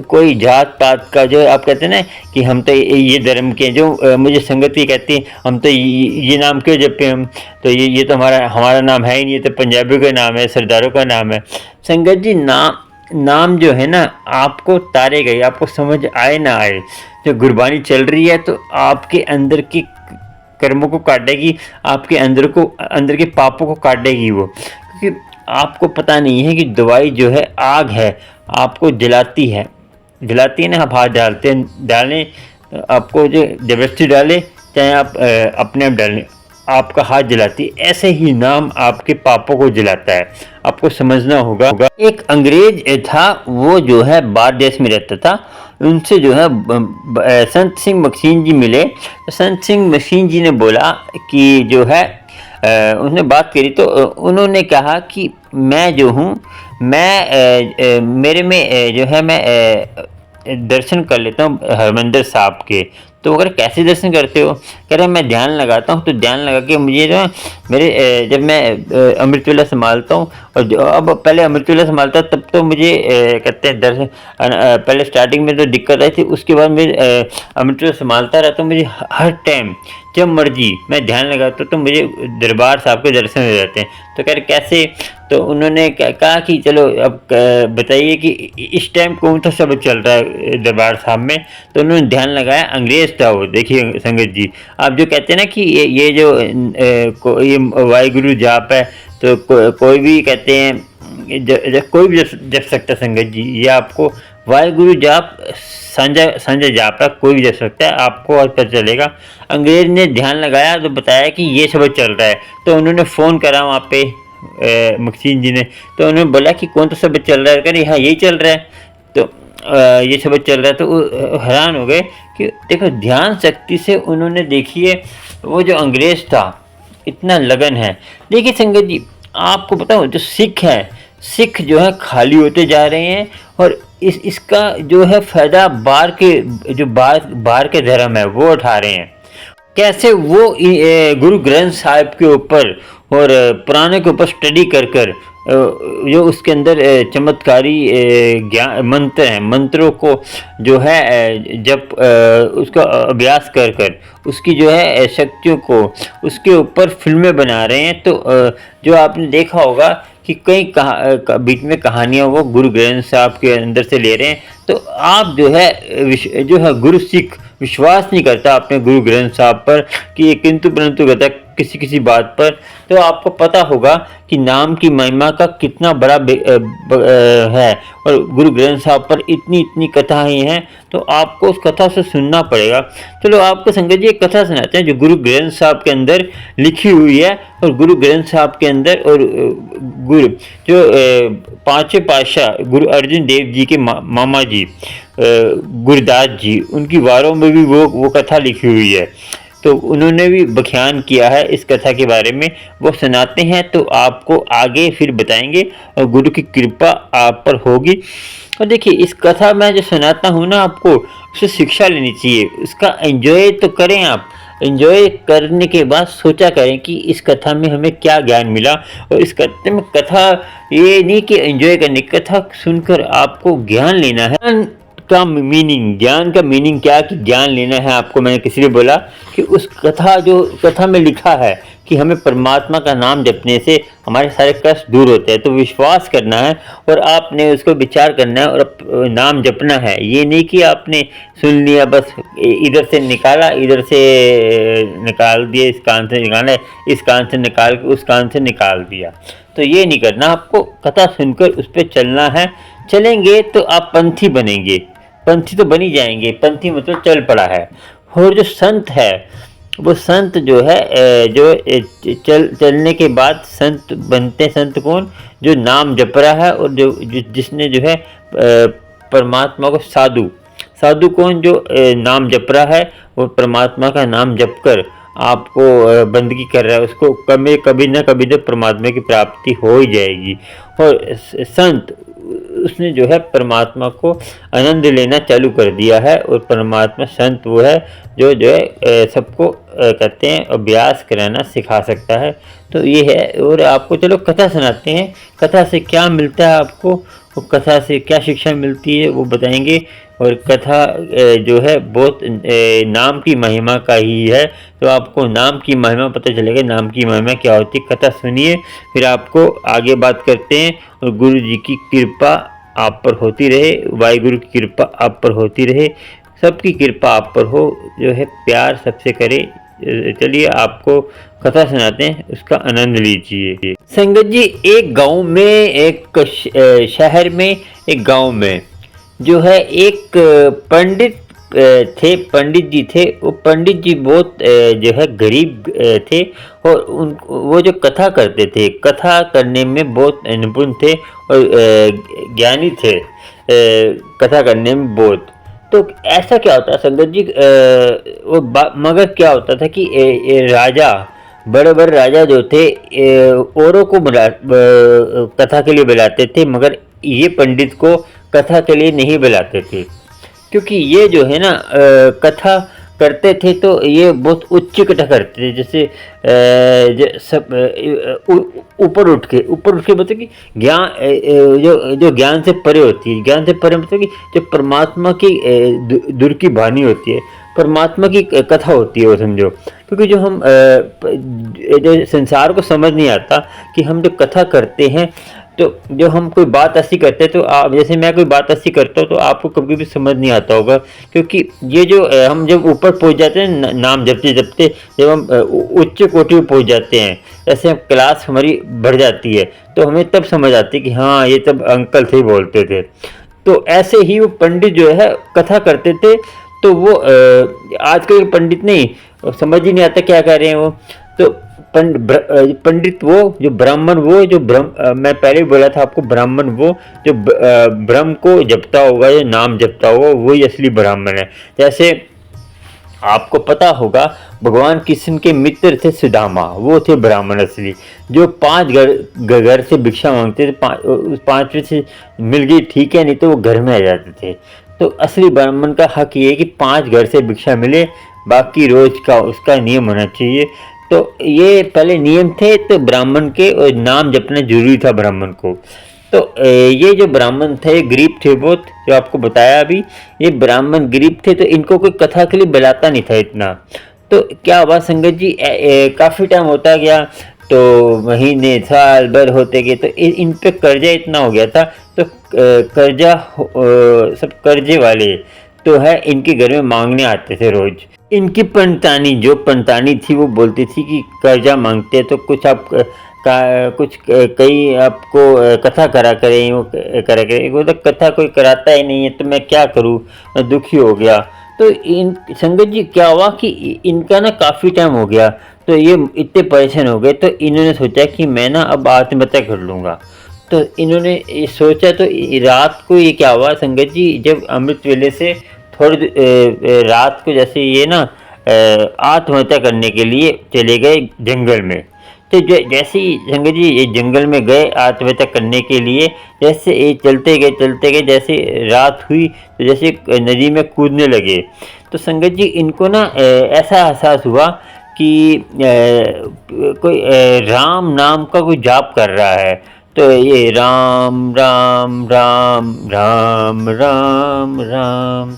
कोई जात पात का जो आप कहते हैं ना कि हम तो ये धर्म के, जो मुझे संगति कहती है हम तो ये नाम क्यों जपे हम, तो ये तो हमारा नाम है ही नहीं, ये तो पंजाबियों का नाम है, सरदारों का नाम है। संगत जी नाम जो है ना आपको तारेगा ही, आपको समझ आए ना आए। जो गुरबानी चल रही है तो आपके अंदर की कर्मों को काटेगी, आपके अंदर के पापों को काटेगी वो। क्योंकि आपको पता नहीं है कि दवाई जो है आग है, आपको जलाती है ना, आप हाथ डालें आपको जो जबरदस्ती डाले, चाहे आप अपने आप डालें, आपका हाथ जलाती है। ऐसे ही नाम आपके पापों को जलाता है, आपको समझना होगा। एक अंग्रेज था, वो जो है बाहर देश में रहता था। उनसे जो है संत सिंह मखीन जी मिले। तो संत सिंह मखीन जी ने बोला कि जो है उन्होंने बात करी, तो उन्होंने कहा कि मैं जो हूँ, मेरे में जो है मैं दर्शन कर लेता हूँ हरमंदिर साहब के। तो वो कह रहे कैसे दर्शन करते हो? कह रहे मैं ध्यान लगाता हूँ, तो ध्यान लगा के मुझे जो है मेरे जब मैं अमृतवेला संभालता हूँ, और जो अब पहले अमृतवेला संभालता तब तो मुझे कहते हैं दर्शन पहले स्टार्टिंग में तो दिक्कत आई थी, उसके बाद मैं अमृतवेला संभालता रहता हूँ, मुझे हर टाइम जब मर्जी मैं ध्यान लगाता हूँ तो मुझे दरबार साहब के दर्शन हो जाते हैं। तो कह रहे कैसे? तो उन्होंने कहा कि चलो अब बताइए कि इस टाइम कौन सा शब्द चल रहा है दरबार साहब में? तो उन्होंने ध्यान लगाया, अंग्रेज था वो। देखिए संगत जी, आप जो कहते हैं ना कि ये जो ये वाहिगुरु जाप है, तो कोई भी कहते हैं कोई भी जप सकता है संगत जी। ये आपको वाहिगुरु जाप संजय जाप है, कोई भी जप सकता है, आपको आज पता चलेगा। अंग्रेज ने ध्यान लगाया तो बताया कि ये शब्द चल रहा है, तो उन्होंने फ़ोन करा वहाँ पे मक्सीन जी ने, तो उन्होंने बोला कि कौन सा शब्द चल रहा है? कह रहे हाँ यही चल रहा है। तो ये शब्द चल रहा है, तो वो हैरान हो गए कि देखो ध्यान शक्ति से उन्होंने, देखिए वो जो अंग्रेज था इतना लगन है। देखिए संगत जी, आपको बताओ जो सिख है, सिख जो है खाली होते जा रहे हैं, और इसका जो है फ़ायदा बाहर के जो बाहर के धर्म है वो उठा रहे हैं। कैसे? वो गुरु ग्रंथ साहिब के ऊपर और पुराने के ऊपर स्टडी कर कर जो उसके अंदर चमत्कारी ज्ञान मंत्र हैं, मंत्रों को जो है जब उसका अभ्यास कर कर उसकी जो है शक्तियों को उसके ऊपर फिल्में बना रहे हैं। तो जो आपने देखा होगा कि कई बीच में कहानियाँ वो गुरु ग्रंथ साहब के अंदर से ले रहे हैं। तो आप जो है गुरु सिख विश्वास नहीं करता अपने गुरु ग्रंथ साहब पर कि ये किंतु परंतु कहता है किसी किसी बात पर, तो आपको पता होगा कि नाम की महिमा का कितना बड़ा है, और गुरु ग्रंथ साहब पर इतनी इतनी कथाएं हैं, तो आपको उस कथा से सुनना पड़ेगा। चलो आपको संगत जी एक कथा सुनाते हैं जो गुरु ग्रंथ साहब के अंदर लिखी हुई है, और गुरु ग्रंथ साहब के अंदर और गुरु जो पांचवें पातशाह गुरु अर्जुन देव जी के मामा जी गुरुदास जी, उनकी वारों में भी वो कथा लिखी हुई है। तो उन्होंने भी बख्यान किया है इस कथा के बारे में, वो सुनाते हैं तो आपको आगे फिर बताएंगे, और गुरु की कृपा आप पर होगी। और देखिए इस कथा में जो सुनाता हूँ ना आपको, उससे शिक्षा लेनी चाहिए, उसका एंजॉय तो करें आप। एंजॉय करने के बाद सोचा करें कि इस कथा में हमें क्या ज्ञान मिला। और इस कथा में ये नहीं कि एंजॉय करने, कथा सुनकर आपको ज्ञान लेना है का मीनिंग, ज्ञान का मीनिंग क्या कि ज्ञान लेना है आपको। मैंने किसी ने बोला कि उस कथा में लिखा है कि हमें परमात्मा का नाम जपने से हमारे सारे कष्ट दूर होते हैं, तो विश्वास करना है और आपने उसको विचार करना है और नाम जपना है। ये नहीं कि आपने सुन लिया बस इधर से निकाला, इधर से निकाल दिया, इस कान से निकाला, इस कान से निकाल के उस कान से निकाल दिया, तो ये नहीं करना। आपको कथा सुनकर उस पर चलना है। चलेंगे तो आप पंथी बनेंगे, पंथी तो बनी जाएंगे, पंथी मतलब चल पड़ा है। और जो संत है वो संत जो है जो चलने के बाद संत बनते हैं। संत कौन? जो नाम जप रहा है और जिसने जो है परमात्मा को साधु कौन? जो नाम जप रहा है वो परमात्मा का नाम जप कर आपको बंदगी कर रहा है, उसको कभी न कभी तो परमात्मा की प्राप्ति हो ही जाएगी। और संत उसने जो है परमात्मा को आनंद लेना चालू कर दिया है, और परमात्मा संत वो है जो है सबको कहते हैं अभ्यास कराना सिखा सकता है। तो ये है। और आपको चलो कथा सुनाते हैं, कथा से क्या मिलता है आपको, और कथा से क्या शिक्षा मिलती है वो बताएंगे। और कथा जो है बहुत नाम की महिमा का ही है, तो आपको नाम की महिमा पता चलेगा, नाम की महिमा क्या होती है। कथा सुनिए, फिर आपको आगे बात करते हैं। और गुरु जी की कृपा आप पर होती रहे, वाहिगुरु की कृपा आप पर होती रहे, सबकी कृपा आप पर हो, जो है प्यार सबसे करे। चलिए आपको कथा सुनाते हैं, उसका आनंद लीजिए। संगत जी, एक गांव में, एक शहर में, एक गांव में जो है एक पंडित थे, पंडित जी थे। वो पंडित जी बहुत जो है गरीब थे, और वो जो कथा करते थे, कथा करने में बहुत निपुण थे और ज्ञानी थे कथा करने में बहुत। तो ऐसा क्या होता है संगत जी, मगर क्या होता था कि राजा, बड़े बड़े राजा जो थे औरों को कथा के लिए बुलाते थे, मगर ये पंडित को कथा के लिए नहीं बुलाते थे, क्योंकि ये जो है ना कथा करते थे तो ये बहुत उच्च कथा करते थे, जैसे सब ऊपर उठ के मतलब कि ज्ञान, जो जो ज्ञान से परे होती है, ज्ञान से परे मतलब कि जो परमात्मा की दूर की वाणी होती है, परमात्मा की कथा होती है वो, समझो। क्योंकि जो हम जो संसार को समझ नहीं आता कि हम जो कथा करते हैं, तो जो हम कोई बात ऐसी करते हैं, तो आप जैसे मैं कोई बात ऐसी करता हूँ तो आपको कभी भी समझ नहीं आता होगा, क्योंकि ये जो हम जब ऊपर पहुँच जाते हैं नाम जपते जपते, जब हम उच्च कोटि में पहुँच जाते हैं, जैसे हम क्लास हमारी बढ़ जाती है, तो हमें तब समझ आती है कि हाँ ये तब अंकल थे बोलते थे। तो ऐसे ही वो पंडित जो है कथा करते थे, तो वो आजकल के पंडित नहीं, समझ ही नहीं आता क्या कर रहे हैं वो। तो पंडित वो जो ब्राह्मण, वो जो ब्रह्म, मैं पहले ही बोला था आपको, ब्राह्मण वो जो ब्रह्म को जपता होगा, जो नाम जपता होगा, वही असली ब्राह्मण है। जैसे आपको पता होगा भगवान कृष्ण के मित्र थे सुदामा, वो थे ब्राह्मण असली, जो 5 घर से भिक्षा मांगते थे, उस 5वें से मिल गई ठीक है, नहीं तो वो घर में आ जाते थे। तो असली ब्राह्मण का हक ये है कि 5 घर से भिक्षा मिले, बाकी रोज का उसका नियम होना चाहिए। तो ये पहले नियम थे, तो ब्राह्मण के और नाम जपना जरूरी था ब्राह्मण को। तो ये जो ब्राह्मण थे गरीब थे बहुत, जो आपको बताया अभी, ये ब्राह्मण गरीब थे, तो इनको कोई कथा के लिए बुलाता नहीं था इतना। तो क्या हुआ संगत जी, काफ़ी टाइम होता गया, तो महीने साल भर होते गए, तो इन पे कर्जा इतना हो गया था, तो कर्जा सब कर्जे वाले तो है इनके घर में मांगने आते थे रोज। इनकी पंतानी, जो पंतानी थी, वो बोलती थी कि कर्जा मांगते तो कुछ आप कुछ कई आपको कथा करा करें, वो करा करें, वो तो कथा कोई कराता ही नहीं है, तो मैं क्या करूँ, मैं दुखी हो गया। तो इन संगत जी क्या हुआ कि इनका ना काफ़ी टाइम हो गया, तो ये इतने परेशान हो गए, तो इन्होंने सोचा कि मैं ना अब आत्महत्या कर लूँगा। तो इन्होंने ये सोचा, तो रात को ये क्या हुआ संगत जी, जब अमृत वेले से थोड़ी रात को जैसे ये ना आत्महत्या करने के लिए चले गए जंगल में। तो जैसे ही संगत जी ये जंगल में गए आत्महत्या करने के लिए, जैसे ये चलते गए, जैसे रात हुई तो जैसे नदी में कूदने लगे, तो संगत जी इनको ना ऐसा एहसास हुआ कि कोई राम नाम का कोई जाप कर रहा है। तो ये राम राम राम राम राम राम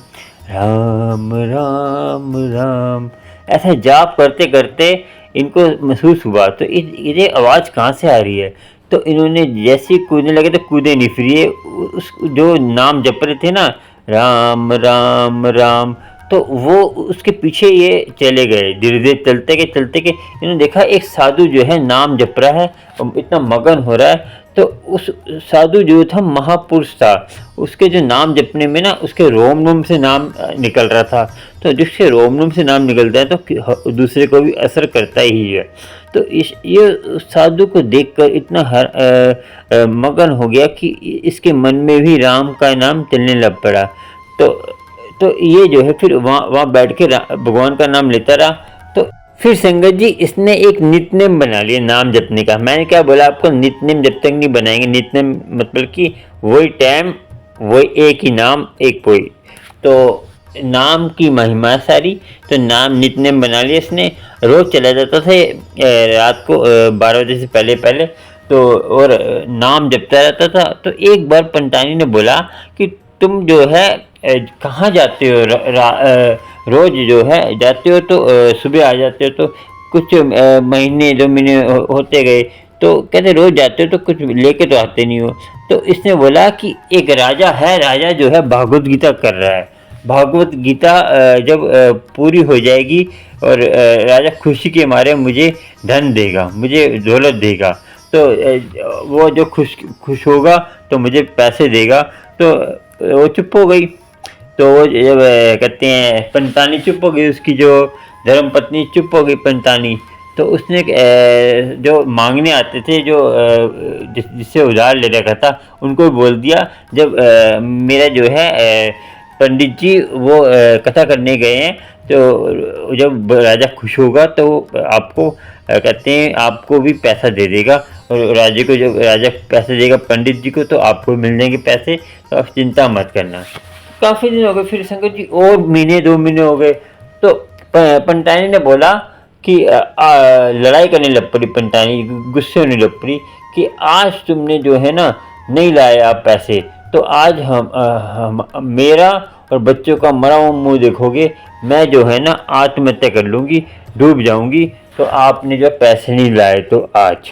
राम राम राम ऐसा जाप करते करते इनको महसूस हुआ, तो ये आवाज़ कहाँ से आ रही है। तो इन्होंने जैसे ही कूदने लगे, तो कूदे नहीं, फिर ये उस जो नाम जप रहे थे ना, राम राम राम, तो वो उसके पीछे ये चले गए। धीरे धीरे चलते गए इन्होंने देखा एक साधु जो है नाम जप रहा है, इतना मगन हो रहा है। तो उस साधु जो था महापुरुष था, उसके जो नाम जपने में ना उसके रोम रोम से नाम निकल रहा था। तो जिससे रोम रोम से नाम निकलता है तो दूसरे को भी असर करता ही है। तो ये साधु को देखकर इतना मगन हो गया कि इसके मन में भी राम का नाम चलने लग पड़ा। तो ये जो है फिर वहाँ बैठ के भगवान का नाम लेता रहा। तो फिर संगत जी इसने एक नितनेम बना लिया नाम जपने का। मैंने क्या बोला आपको, नितनेम जब तक नहीं बनाएंगे, नितनेम मतलब कि वही टाइम वही एक ही नाम एक पोई, तो नाम की महिमा सारी। तो नाम नितनेम बना लिया इसने, रोज चला जाता था रात को 12 बजे से पहले पहले, तो और नाम जपता रहता था। तो एक बार पंटानी ने बोला कि तुम जो है कहाँ जाते हो, रोज जो है जाते हो, तो सुबह आ जाते हो, तो कुछ महीने 2 महीने होते गए, तो कहते रोज जाते हो तो कुछ लेके तो आते नहीं हो। तो इसने बोला कि एक राजा है, राजा जो है भागवत गीता कर रहा है, भागवत गीता जब पूरी हो जाएगी और राजा खुशी के मारे मुझे धन देगा, मुझे दौलत देगा, तो वो जो खुश होगा तो मुझे पैसे देगा। तो वो चुप हो गई। तो वो जब कहते हैं पंतानी चुप हो गई, उसकी जो धर्म पत्नी चुप हो गई पंतानी। तो उसने जो मांगने आते थे, जो जिससे उधार ले रखा था, उनको बोल दिया जब मेरा जो है पंडित जी वो कथा करने गए हैं, तो जब राजा खुश होगा तो आपको कहते हैं आपको भी पैसा दे देगा, और राजा को जब राजा पैसे देगा पंडित जी को तो आपको मिल जाएंगे पैसे, तो आप चिंता मत करना। काफ़ी दिन हो गए, फिर संगत जी और महीने 2 महीने हो गए, तो पंटानी ने बोला कि लड़ाई करने लग पड़ी, पंटानी गुस्से होने लग पड़ी कि आज तुमने जो है ना नहीं लाए आप पैसे, तो आज हम मेरा और बच्चों का मरा हुआ मुँह देखोगे, मैं जो है ना आत्महत्या कर लूँगी, डूब जाऊँगी, तो आपने जो पैसे नहीं लाए तो आज।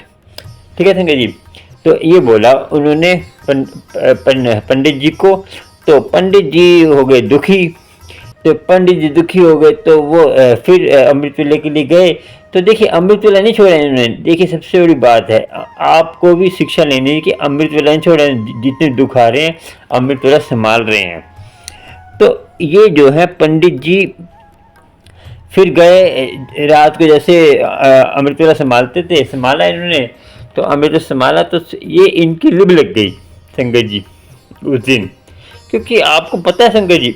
ठीक है संजय जी। तो ये बोला उन्होंने पंडित जी को। तो पंडित जी हो गए दुखी। तो पंडित जी दुखी हो गए तो वो फिर अमृतवेला के लिए गए। तो देखिए अमृतवेला नहीं छोड़ा इन्होंने। देखिए सबसे बड़ी बात है, आपको भी शिक्षा लेनी है कि अमृतवेला नहीं छोड़ा, जितने दुख आ रहे हैं अमृतवेला संभाल रहे हैं। तो ये जो है पंडित जी फिर गए रात को, जैसे अमृतवेला संभालते थे, संभाला इन्होंने। तो अमृतवेला संभाला तो ये इनकी लिब लग गई संगत जी उस दिन। क्योंकि आपको पता है संगत जी,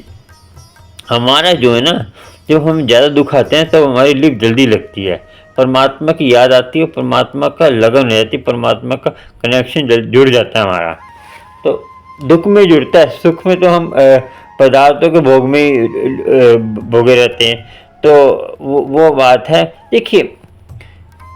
हमारा जो है ना, जब हम ज़्यादा दुख आते हैं तब तो हमारी लिब जल्दी लगती है, परमात्मा की याद आती है, परमात्मा का लगन हो जाती है, परमात्मा का कनेक्शन जुड़ जाता है हमारा। तो दुख में जुड़ता है, सुख में तो हम पदार्थों के भोग में भोगे रहते हैं। तो वो बात है। देखिए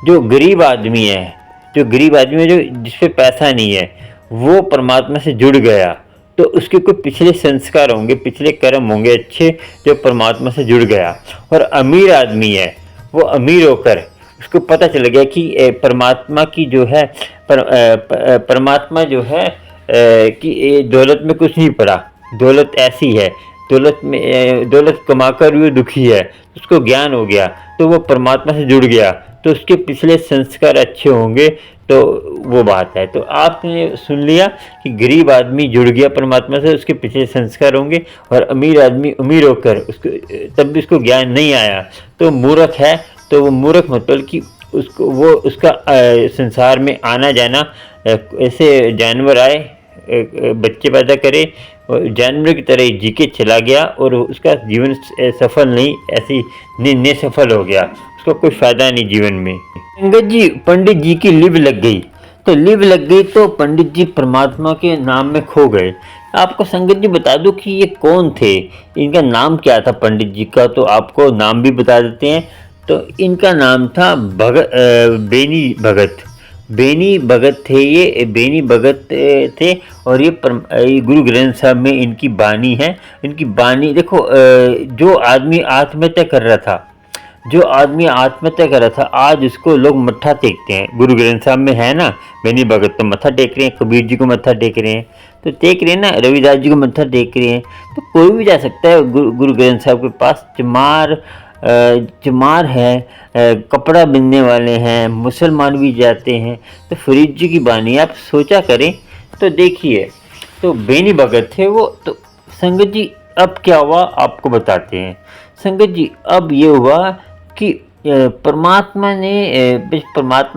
जो गरीब आदमी है, जो जिस पे पैसा नहीं है, वो परमात्मा से जुड़ गया तो उसके कोई पिछले संस्कार होंगे, पिछले कर्म होंगे अच्छे, जो परमात्मा से जुड़ गया। और अमीर आदमी है, वो अमीर होकर उसको पता चल गया कि परमात्मा की जो है परमात्मा जो है कि दौलत में कुछ नहीं पड़ा, दौलत ऐसी है, दौलत कमाकर भी दुखी है। उसको ज्ञान हो गया तो वो परमात्मा से जुड़ गया, तो उसके पिछले संस्कार अच्छे होंगे। तो वो बात है। तो आपने सुन लिया कि गरीब आदमी जुड़ गया परमात्मा से, उसके पिछले संस्कार होंगे। और अमीर आदमी अमीर होकर उसको तब भी उसको ज्ञान नहीं आया तो मूर्ख है। तो वो मूर्ख मतलब कि उसका संसार में आना जाना, ऐसे जानवर आए, बच्चे पैदा करे और जानवर की तरह जी के चला गया और उसका जीवन सफल नहीं, ऐसी निसफल हो गया, उसका कोई फायदा नहीं जीवन में। संगत जी पंडित जी की लिव लग गई। तो लिव लग गई तो पंडित जी परमात्मा के नाम में खो गए। आपको संगत जी बता दूं कि ये कौन थे, इनका नाम क्या था पंडित जी का, तो आपको नाम भी बता देते हैं। तो इनका नाम था बेनी भगत। बेनी भगत थे ये, बेनी भगत थे। और ये गुरु ग्रंथ साहब में इनकी बानी है। इनकी बानी देखो, जो आदमी आत्महत्या कर रहा था, आज उसको लोग मत्था टेकते हैं। गुरु ग्रंथ साहब में है ना, बेनी भगत तो मत्था टेक रहे हैं, कबीर जी को मत्था टेक रहे हैं, तो टेक रहे हैं ना, रविदास जी को मत्था टेक रहे हैं। तो कोई भी जा सकता है गुरु ग्रंथ साहब के पास। चमार है, कपड़ा बिनने वाले हैं, मुसलमान भी जाते हैं। तो फरीद जी की बानी आप सोचा करें। तो देखिए, तो बेनी भगत थे वो। तो संगत जी अब क्या हुआ आपको बताते हैं। संगत जी अब ये हुआ कि परमात्मा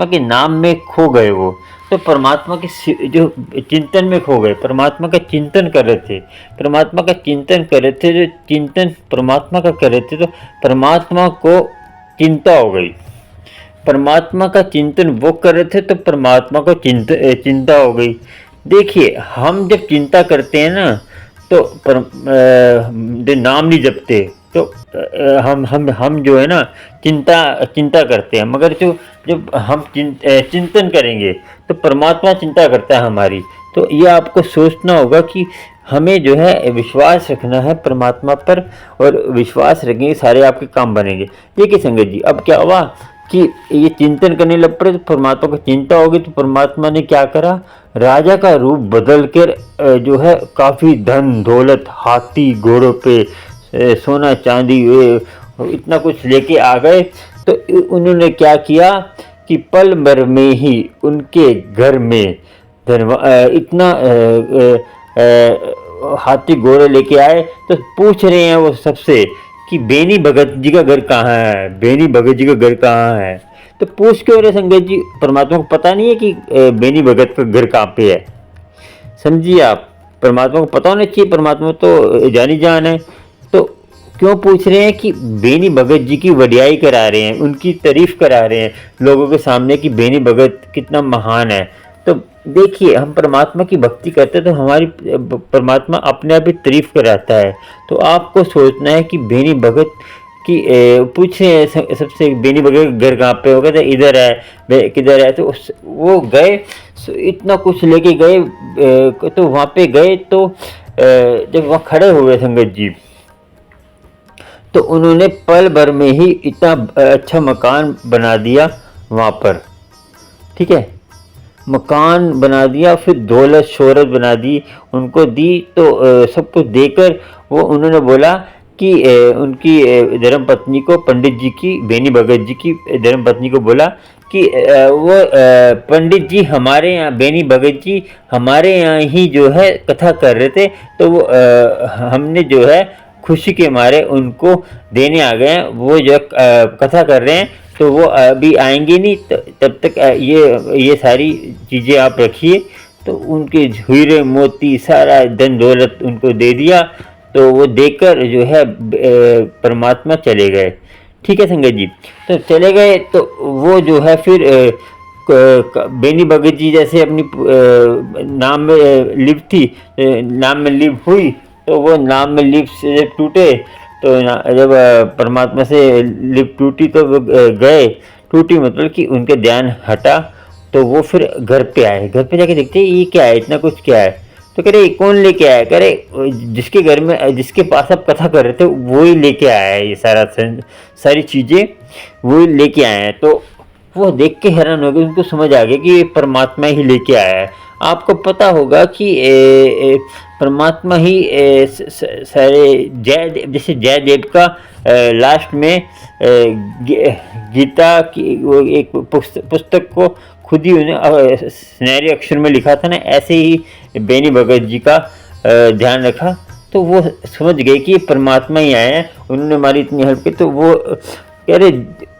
के नाम में खो गए वो। तो परमात्मा के जो चिंतन में खो गए, परमात्मा का चिंतन कर रहे थे, जो चिंतन परमात्मा का कर रहे थे। तो परमात्मा को चिंता हो गई, परमात्मा का चिंतन वो कर रहे थे तो परमात्मा को चिंता हो गई। देखिए हम जब चिंता करते हैं ना तो नाम नहीं जपते, तो हम जो है ना चिंता करते हैं। मगर जब हम चिंतन करेंगे तो परमात्मा चिंता करता है हमारी। तो ये आपको सोचना होगा कि हमें जो है विश्वास रखना है परमात्मा पर, और विश्वास रखेंगे सारे आपके काम बनेंगे। देखिए संगत जी अब क्या हुआ कि ये चिंतन करने लग पड़े, तो परमात्मा को चिंता होगी। तो परमात्मा ने क्या करा, राजा का रूप बदल कर जो है काफ़ी धन दौलत, हाथी घोड़ों पे, सोना चांदी, इतना कुछ लेके आ गए। तो उन्होंने क्या किया कि पल भर में ही उनके घर में इतना हाथी घोड़े लेके आए। तो पूछ रहे हैं वो सबसे कि बेनी भगत जी का घर कहाँ है, बेनी भगत जी का घर कहाँ है। तो पूछ क्यों रहे संगत जी, परमात्मा को पता नहीं है कि बेनी भगत का घर कहाँ पे है। समझिए आप, परमात्मा को पता होना चाहिए, परमात्मा तो जानी जान है। तो क्यों पूछ रहे हैं कि बेनी भगत जी की वडियाई करा रहे हैं, उनकी तारीफ करा रहे हैं लोगों के सामने कि बेनी भगत कितना महान है। तो देखिए हम परमात्मा की भक्ति करते हैं तो हमारी परमात्मा अपने आप ही तारीफ कराता है। तो आपको सोचना है कि बेनी भगत कि पूछे सबसे बेनी बगैर घर कहाँ पे होगा, तो इधर है, किधर है, तो वो गए, इतना कुछ लेके गए, तो वहाँ पे गए, तो जब वहाँ खड़े हुए संगत जी, तो उन्होंने पल भर में ही इतना अच्छा मकान बना दिया वहाँ पर, ठीक है, मकान बना दिया, फिर दौलत शोहरत बना दी, उनको दी, तो सब कुछ देकर वो उन्होंने बोला कि उनकी धर्मपत्नी को, पंडित जी की, बेनी भगत जी की धर्मपत्नी को बोला कि वो पंडित जी हमारे यहाँ, बेनी भगत जी हमारे यहाँ ही जो है कथा कर रहे थे, तो वो हमने जो है खुशी के मारे उनको देने आ गए हैं, वो जो कथा कर रहे हैं, तो वो अभी आएंगे नहीं, तब तक ये सारी चीज़ें आप रखिए। तो उनके हीरे मोती सारा धन दौलत उनको दे दिया, तो वो देकर जो है परमात्मा चले गए, ठीक है संगत जी। तो चले गए, तो वो जो है फिर बेनी भगत जी जैसे अपनी नाम में लिप थी, नाम में लिप हुई, तो वो नाम में लिप से जब टूटे, तो जब परमात्मा से लिप टूटी, तो वो गए, टूटी मतलब कि उनके ध्यान हटा, तो वो फिर घर पे आए, घर पे जाके देखते ये क्या है, इतना कुछ क्या है, तो कह रहे कौन लेके आया, कह रहे जिसके घर में, जिसके पास आप कथा कर रहे थे वो ही लेके आया है, ये सारी चीज़ें वो ही लेके आए हैं। तो वो देख के हैरान हो गए, उनको समझ आ गया कि ये परमात्मा ही लेके आया है। आपको पता होगा कि परमात्मा ही सारे जैसे जयदेव का लास्ट में गीता की वो एक पुस्तक को खुद ही उन्हें सुनहरे अक्षर में लिखा था ना, ऐसे ही बेनी भगत जी का ध्यान रखा, तो वो समझ गए कि ये परमात्मा ही आए हैं, उन्होंने हमारी इतनी हेल्प की। तो वो कह रहे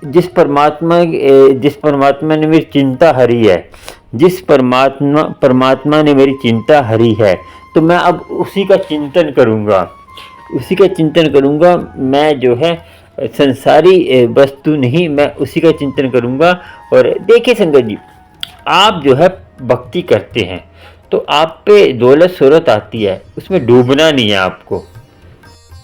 जिस परमात्मा ने मेरी चिंता हरी है, जिस परमात्मा ने मेरी चिंता हरी है, तो मैं अब उसी का चिंतन करूँगा, मैं जो है संसारी वस्तु नहीं, मैं उसी का चिंतन करूँगा। और देखिए संगत जी, आप जो है भक्ति करते हैं, तो आप पे दौलत शोहरत आती है, उसमें डूबना नहीं है आपको,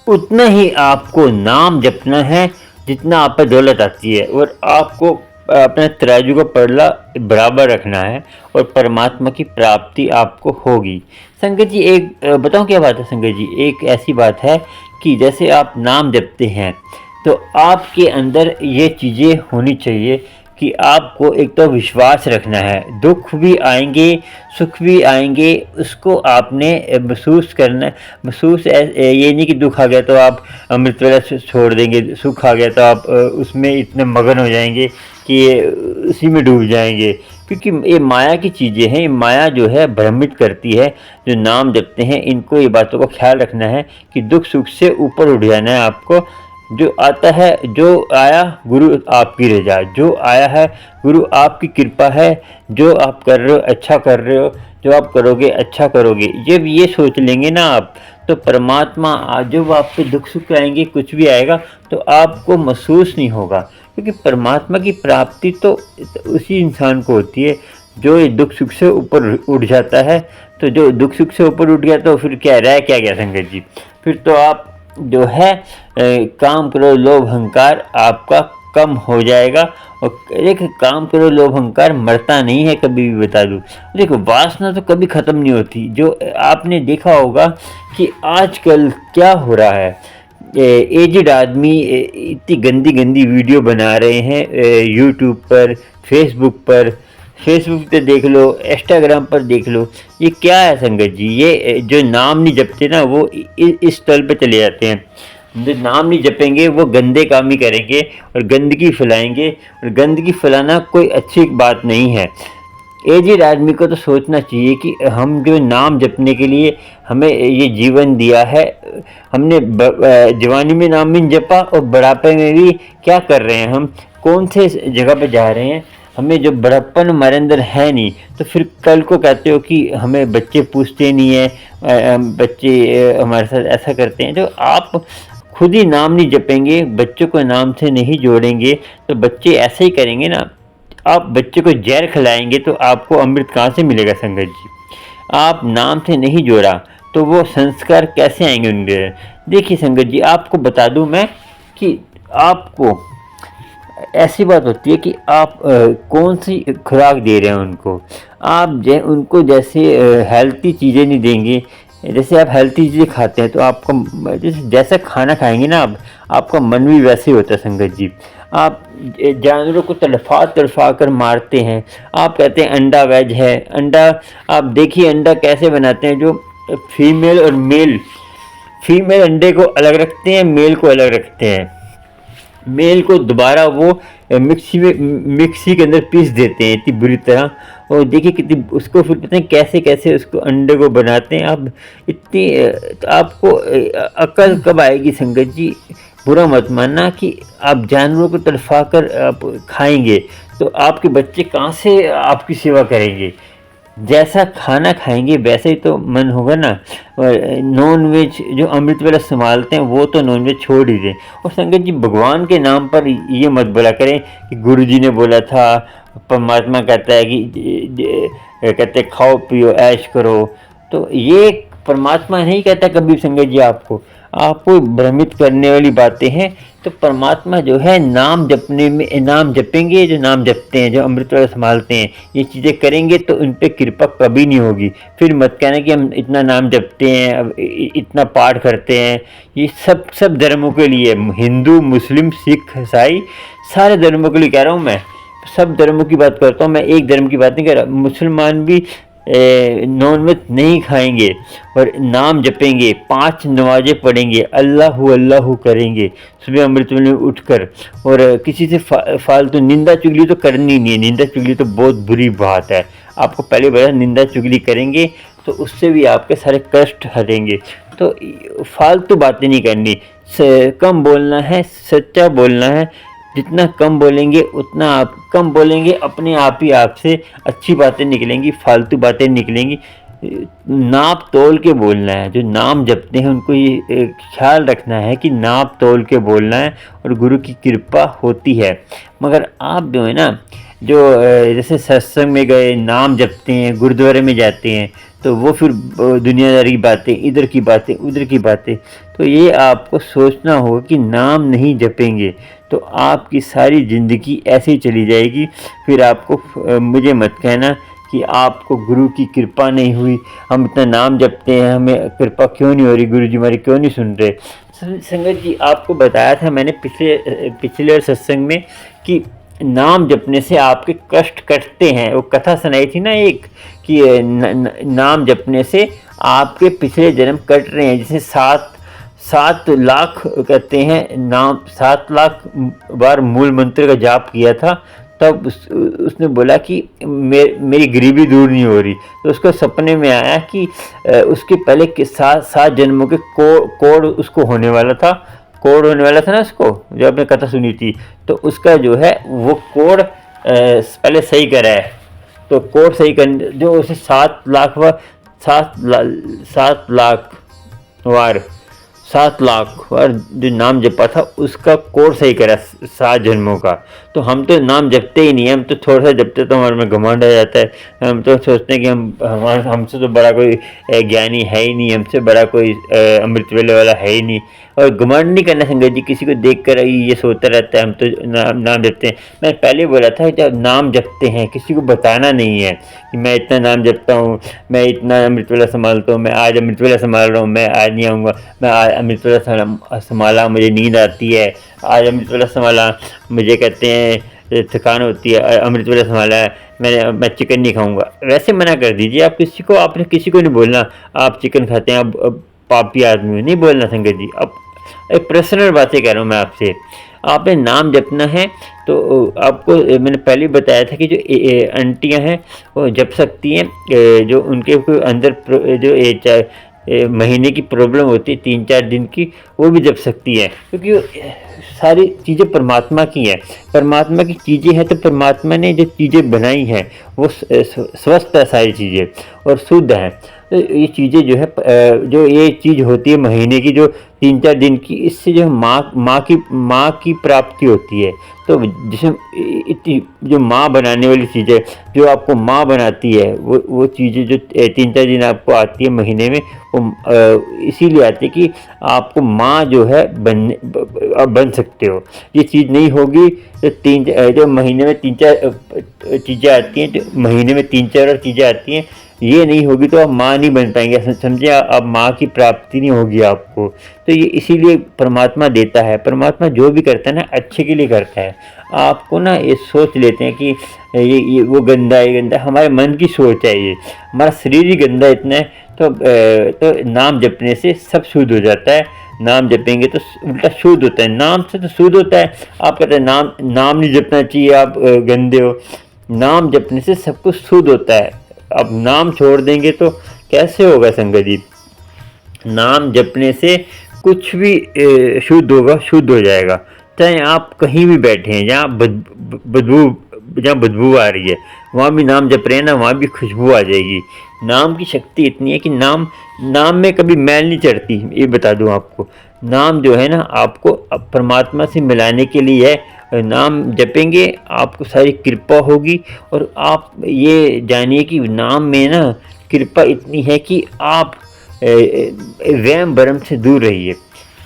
उतना ही आपको नाम जपना है जितना आप पे दौलत आती है, और आपको अपने तराजू का पलड़ा बराबर रखना है, और परमात्मा की प्राप्ति आपको होगी। संगत जी एक बताऊं क्या बात है संगत जी, एक ऐसी बात है कि जैसे आप नाम जपते हैं, तो आपके अंदर ये चीज़ें होनी चाहिए कि आपको एक तो विश्वास रखना है, दुख भी आएंगे सुख भी आएंगे, उसको आपने महसूस करना, ये नहीं कि दुख आ गया तो आप अमृत वेला छोड़ देंगे, सुख आ गया तो आप उसमें इतने मगन हो जाएंगे कि उसी में डूब जाएंगे, क्योंकि ये माया की चीज़ें हैं, ये माया जो है भ्रमित करती है। जो नाम जपते हैं इनको ये बातों का ख्याल रखना है कि दुख सुख से ऊपर उठ जाना है आपको। जो आता है, जो आया गुरु आपकी रजा, जो आया है गुरु आपकी कृपा है, जो आप कर रहे हो अच्छा कर रहे हो, जो आप करोगे अच्छा करोगे, जब ये सोच लेंगे ना आप, तो परमात्मा जब आप पे दुख सुख आएंगे, कुछ भी आएगा तो आपको महसूस नहीं होगा, क्योंकि परमात्मा की प्राप्ति तो उसी इंसान को होती है जो दुख सुख से ऊपर उठ जाता है। तो जो दुख सुख से ऊपर उठ गया तो फिर क्या रह क्या गया संगत जी, फिर तो आप जो है काम करो लोभ अहंकार आपका कम हो जाएगा। और एक काम करो लोभ अहंकार मरता नहीं है कभी भी, बता दूँ। देखो वासना तो कभी ख़त्म नहीं होती। जो आपने देखा होगा कि आजकल क्या हो रहा है, एजिड आदमी इतनी गंदी गंदी वीडियो बना रहे हैं यूट्यूब पर, फेसबुक पे देख लो, इंस्टाग्राम पर देख लो। ये क्या है संगत जी, ये जो नाम नहीं जपते ना वो इस तल पे चले जाते हैं। जो नाम नहीं जपेंगे वो गंदे काम ही करेंगे और गंदगी फैलाएंगे, और गंदगी फैलाना कोई अच्छी बात नहीं है। एजिड आदमी को तो सोचना चाहिए कि हम जो नाम जपने के लिए हमें ये जीवन दिया है, हमने जवानी में नाम नहीं जपा और बुढ़ापे में भी क्या कर रहे हैं, हम कौन से जगह पे जा रहे हैं। हमें जो बड़प्पन हमारे अंदर है नहीं, तो फिर कल को कहते हो कि हमें बच्चे पूछते नहीं है, बच्चे हमारे साथ ऐसा करते हैं। जो आप खुद ही नाम नहीं जपेंगे, बच्चों को नाम से नहीं जोड़ेंगे, तो बच्चे ऐसे ही करेंगे ना। आप बच्चे को जहर खिलाएंगे तो आपको अमृत कहाँ से मिलेगा संगत जी। आप नाम से नहीं जोड़ा तो वो संस्कार कैसे आएंगे उनके। देखिए संगत जी, आपको बता दूं मैं कि आपको ऐसी बात होती है कि आप कौन सी खुराक दे रहे हैं उनको। आप उनको जैसे हेल्थी चीज़ें नहीं देंगे, जैसे आप हेल्थी चीज़ें खाते हैं तो आपका जैसा खाना खाएंगे ना आप, आपका मन भी वैसे ही होता है संगत जी। आप जानवरों को तड़फा तड़फा कर मारते हैं। आप कहते हैं अंडा वेज है, अंडा आप देखिए अंडा कैसे बनाते हैं, जो फीमेल और मेल, फीमेल अंडे को अलग रखते हैं, मेल को अलग रखते हैं। मेल को दोबारा वो मिक्सी के अंदर पीस देते हैं इतनी बुरी तरह, और देखिए कितनी उसको फिर पता है कैसे कैसे उसको अंडे को बनाते हैं। अब इतनी तो आपको अकल कब आएगी संगत जी। बुरा मत मानना कि आप जानवरों को तड़फा कर आप खाएंगे तो आपके बच्चे कहाँ से आपकी सेवा करेंगे। जैसा खाना खाएंगे वैसे ही तो मन होगा ना। और नॉन वेज जो अमृत वेला संभालते हैं वो तो नॉन वेज छोड़ ही दें। और संगत जी भगवान के नाम पर ये मत बोला करें कि गुरु जी ने बोला था, परमात्मा कहता है कि कहते खाओ पियो ऐश करो। तो ये परमात्मा नहीं कहता कभी संगत जी आपको भ्रमित करने वाली बातें हैं। तो परमात्मा जो है नाम जपने में, नाम जपेंगे, जो नाम जपते हैं, जो अमृत वेला संभालते हैं, ये चीज़ें करेंगे तो उन पर कृपा कभी नहीं होगी। फिर मत कहना कि हम इतना नाम जपते हैं, अब इतना पाठ करते हैं। ये सब धर्मों के लिए, हिंदू मुस्लिम सिख ईसाई सारे धर्मों के लिए कह रहा हूँ मैं। सब धर्मों की बात करता हूँ मैं, एक धर्म की बात नहीं कर रहा। मुसलमान भी नॉन वेज नहीं खाएंगे और नाम जपेंगे, 5 नमाजें पढ़ेंगे, अल्लाहू अल्लाहू करेंगे सुबह अमृत वेले में उठकर। और किसी से फालतू निंदा चुगली तो करनी नहीं है। निंदा चुगली तो बहुत बुरी बात है। आपको पहले बताया, निंदा चुगली करेंगे तो उससे भी आपके सारे कष्ट हटेंगे। तो फालतू बातें नहीं करनी, कम बोलना है, सच्चा बोलना है। जितना कम बोलेंगे उतना आप कम बोलेंगे, अपने आप ही आपसे अच्छी बातें निकलेंगी, फालतू बातें निकलेंगी। नाप तोल के बोलना है। जो नाम जपते हैं उनको ये ख्याल रखना है कि नाप तोल के बोलना है और गुरु की कृपा होती है। मगर आप जो है ना, जो जैसे सत्संग में गए, नाम जपते हैं, गुरुद्वारे में जाते हैं, तो वो फिर दुनियादारी की बातें, इधर की बातें, उधर की बातें। तो ये आपको सोचना होगा कि नाम नहीं जपेंगे तो आपकी सारी ज़िंदगी ऐसे ही चली जाएगी। फिर आपको मुझे मत कहना कि आपको गुरु की कृपा नहीं हुई, हम इतना नाम जपते हैं, हमें कृपा क्यों नहीं हो रही, गुरु जी हमारी क्यों नहीं सुन रहे। संगत जी आपको बताया था मैंने पिछले सत्संग में कि नाम जपने से आपके कष्ट कटते हैं। वो कथा सुनाई थी ना एक, कि नाम जपने से आपके पिछले जन्म कट रहे हैं। जैसे 7 लाख कहते हैं नाम, 7 लाख बार मूल मंत्र का जाप किया था, तब उसने बोला कि मेरी गरीबी दूर नहीं हो रही। तो उसको सपने में आया कि उसके पहले के 7 जन्मों के कोड उसको होने वाला था, कोड होने वाला था ना उसको, जो आपने कथा सुनी थी। तो उसका जो है वो कोड पहले सही करा है। तो कोड सही कर, जो उसे 7 लाख बार 7 लाख बार जो नाम जपा था उसका कोड सही करा 7 जन्मों का। तो हम तो नाम जपते ही नहीं है, हम तो थोड़ा सा जपते तो हमारे में घमंड आ जाता है। हम तो सोचते हैं कि हमसे तो बड़ा कोई ज्ञानी है ही नहीं, हमसे बड़ा कोई अमृत वेले वाला है ही नहीं। और घमंड नहीं करना संगत जी, किसी को देख कर ये सोचता रहता है हम तो नाम जपते हैं। मैं पहले बोला था जब नाम जपते हैं किसी को बताना नहीं है कि मैं इतना नाम जपता हूँ, मैं इतना अमृत वेला संभालता हूँ, मैं आज अमृत वेला संभाल रहा हूँ, मैं आज नहीं आऊँगा, मैं आज अमृत वेला संभाला मुझे नींद आती है, आज अमृत वेला संभाला मुझे कहते हैं थकान होती है, अमृत वेला संभाला है मैं चिकन नहीं खाऊंगा। वैसे मना कर दीजिए। आप आपने किसी को नहीं बोलना आप चिकन खाते हैं, अब पापी आदमी नहीं बोलना संगत जी। अब एक पर्सनल बातें कह रहा हूँ मैं आपसे। आपने नाम जपना है तो आपको मैंने पहले बताया था कि जो आंटियाँ हैं वो जप सकती हैं, जो उनके अंदर जो महीने की प्रॉब्लम होती है 3-4 दिन की, वो भी जप सकती है। क्योंकि सारी चीज़ें परमात्मा की हैं, परमात्मा की चीज़ें हैं तो परमात्मा ने जो चीज़ें बनाई हैं वो स्वस्थ है सारी चीज़ें और शुद्ध हैं। तो ये चीज़ें जो है जो ये चीज़ होती है महीने की जो 3-4 दिन की, इससे जो माँ की प्राप्ति होती है। तो जिसमें इतनी जो माँ बनाने वाली चीज़ें, जो आपको माँ बनाती है, वो चीज़ें जो 3-4 दिन आपको आती है महीने में, वो इसीलिए आती है कि आपको माँ जो है बन सकते हो। ये चीज़ नहीं होगी तो जो महीने में 3-4 चीज़ें आती हैं, तो महीने में 3-4 और चीज़ें आती हैं, ये नहीं होगी तो आप माँ नहीं बन पाएंगे। समझे, आप माँ की प्राप्ति नहीं होगी आपको। तो ये इसीलिए परमात्मा देता है। परमात्मा जो भी करता है ना, अच्छे के लिए करता है। आपको ना ये सोच लेते हैं कि ये वो गंदा है, ये गंदा है। हमारे मन की सोच है ये। हमारा शरीर ही गंदा इतना है। तो नाम जपने से सब शुद्ध हो जाता है। नाम जपेंगे तो उल्टा शुद्ध होता है। नाम से तो शुद्ध होता है। आप कहते हैं नाम नहीं जपना चाहिए, आप गंदे हो। नाम जपने से सब कुछ शुद्ध होता है। अब नाम छोड़ देंगे तो कैसे होगा संगत जी? नाम जपने से कुछ भी शुद्ध होगा, शुद्ध हो जाएगा। चाहे आप कहीं भी बैठे हैं, जहाँ बदबू आ रही है, वहाँ भी नाम जप रहे हैं ना, वहाँ भी खुशबू आ जाएगी। नाम की शक्ति इतनी है कि नाम में कभी मैल नहीं चढ़ती। ये बता दूँ आपको, नाम जो है ना, आपको परमात्मा से मिलाने के लिए है। नाम जपेंगे, आपको सारी कृपा होगी। और आप ये जानिए कि नाम में ना कृपा इतनी है कि आप वहम भरम से दूर रहिए।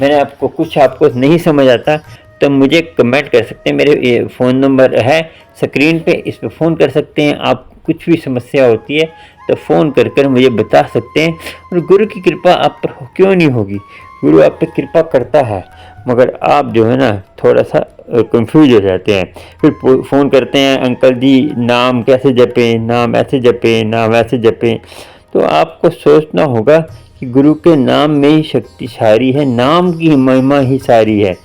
मैंने आपको नहीं समझ आता तो मुझे कमेंट कर सकते हैं। मेरे फ़ोन नंबर है स्क्रीन पे, इस पे फ़ोन कर सकते हैं। आप कुछ भी समस्या होती है तो फ़ोन कर मुझे बता सकते हैं। और गुरु की कृपा आप पर क्यों नहीं होगी? गुरु आप पे कृपा करता है, मगर आप जो है ना थोड़ा सा कंफ्यूज हो जाते हैं। फिर फ़ोन करते हैं, अंकल जी नाम कैसे जपें, नाम ऐसे जपें, नाम ऐसे जपें। तो आपको सोचना होगा कि गुरु के नाम में ही शक्ति सारी है, नाम की महिमा ही सारी है।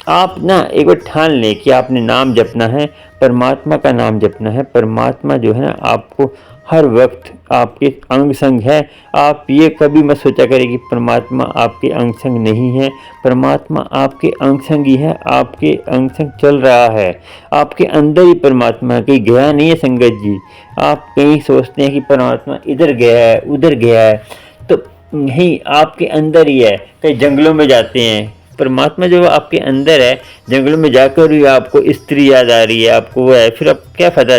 आप ना एक बार ठान लें कि आपने नाम जपना है, परमात्मा का नाम जपना है। परमात्मा जो है ना आपको हर वक्त आपके अंग संग है। आप ये कभी मत सोचा करें कि परमात्मा आपके अंग संग नहीं है। परमात्मा आपके अंग संग ही है, आपके अंग संग चल रहा है। आपके अंदर ही परमात्मा, कहीं गया नहीं है संगत जी। आप कहीं सोचते हैं कि परमात्मा इधर गया है, उधर गया है, तो नहीं, आपके अंदर ही है। कहीं जंगलों में जाते हैं, परमात्मा जो आपके अंदर है। जंगलों में जाकर भी आपको स्त्री याद आ रही है, आपको वो है, फिर अब क्या फ़ायदा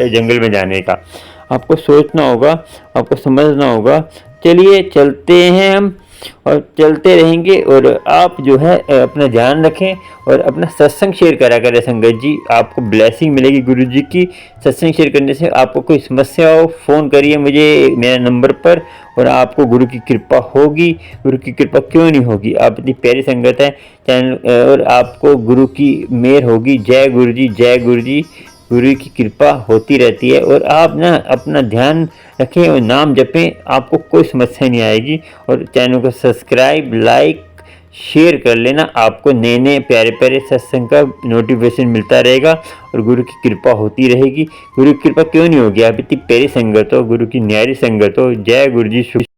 जंगल में जाने का? आपको सोचना होगा, आपको समझना होगा। चलिए चलते हैं हम, और चलते रहेंगे। और आप जो है अपना ध्यान रखें और अपना सत्संग शेयर करा करें संगत जी। आपको ब्लेसिंग मिलेगी गुरु जी की। सत्संग शेयर करने से आपको कोई समस्या हो, फ़ोन करिए मुझे मेरे नंबर पर, और आपको गुरु की कृपा होगी। गुरु की कृपा क्यों नहीं होगी? आप इतनी प्यारी संगत है चैनल, और आपको गुरु की मेहर होगी। जय गुरु जी, जय गुरु जी। गुरु की कृपा होती रहती है। और आप ना अपना ध्यान रखें और नाम जपें, आपको कोई समस्या नहीं आएगी। और चैनल को सब्सक्राइब, लाइक, शेयर कर लेना। आपको नए नए प्यारे प्यारे सत्संग का नोटिफिकेशन मिलता रहेगा और गुरु की कृपा होती रहेगी। गुरु की कृपा क्यों नहीं होगी? आप इतनी प्यारी संगत हो, गुरु की न्यारी संगत हो। जय गुरु जी।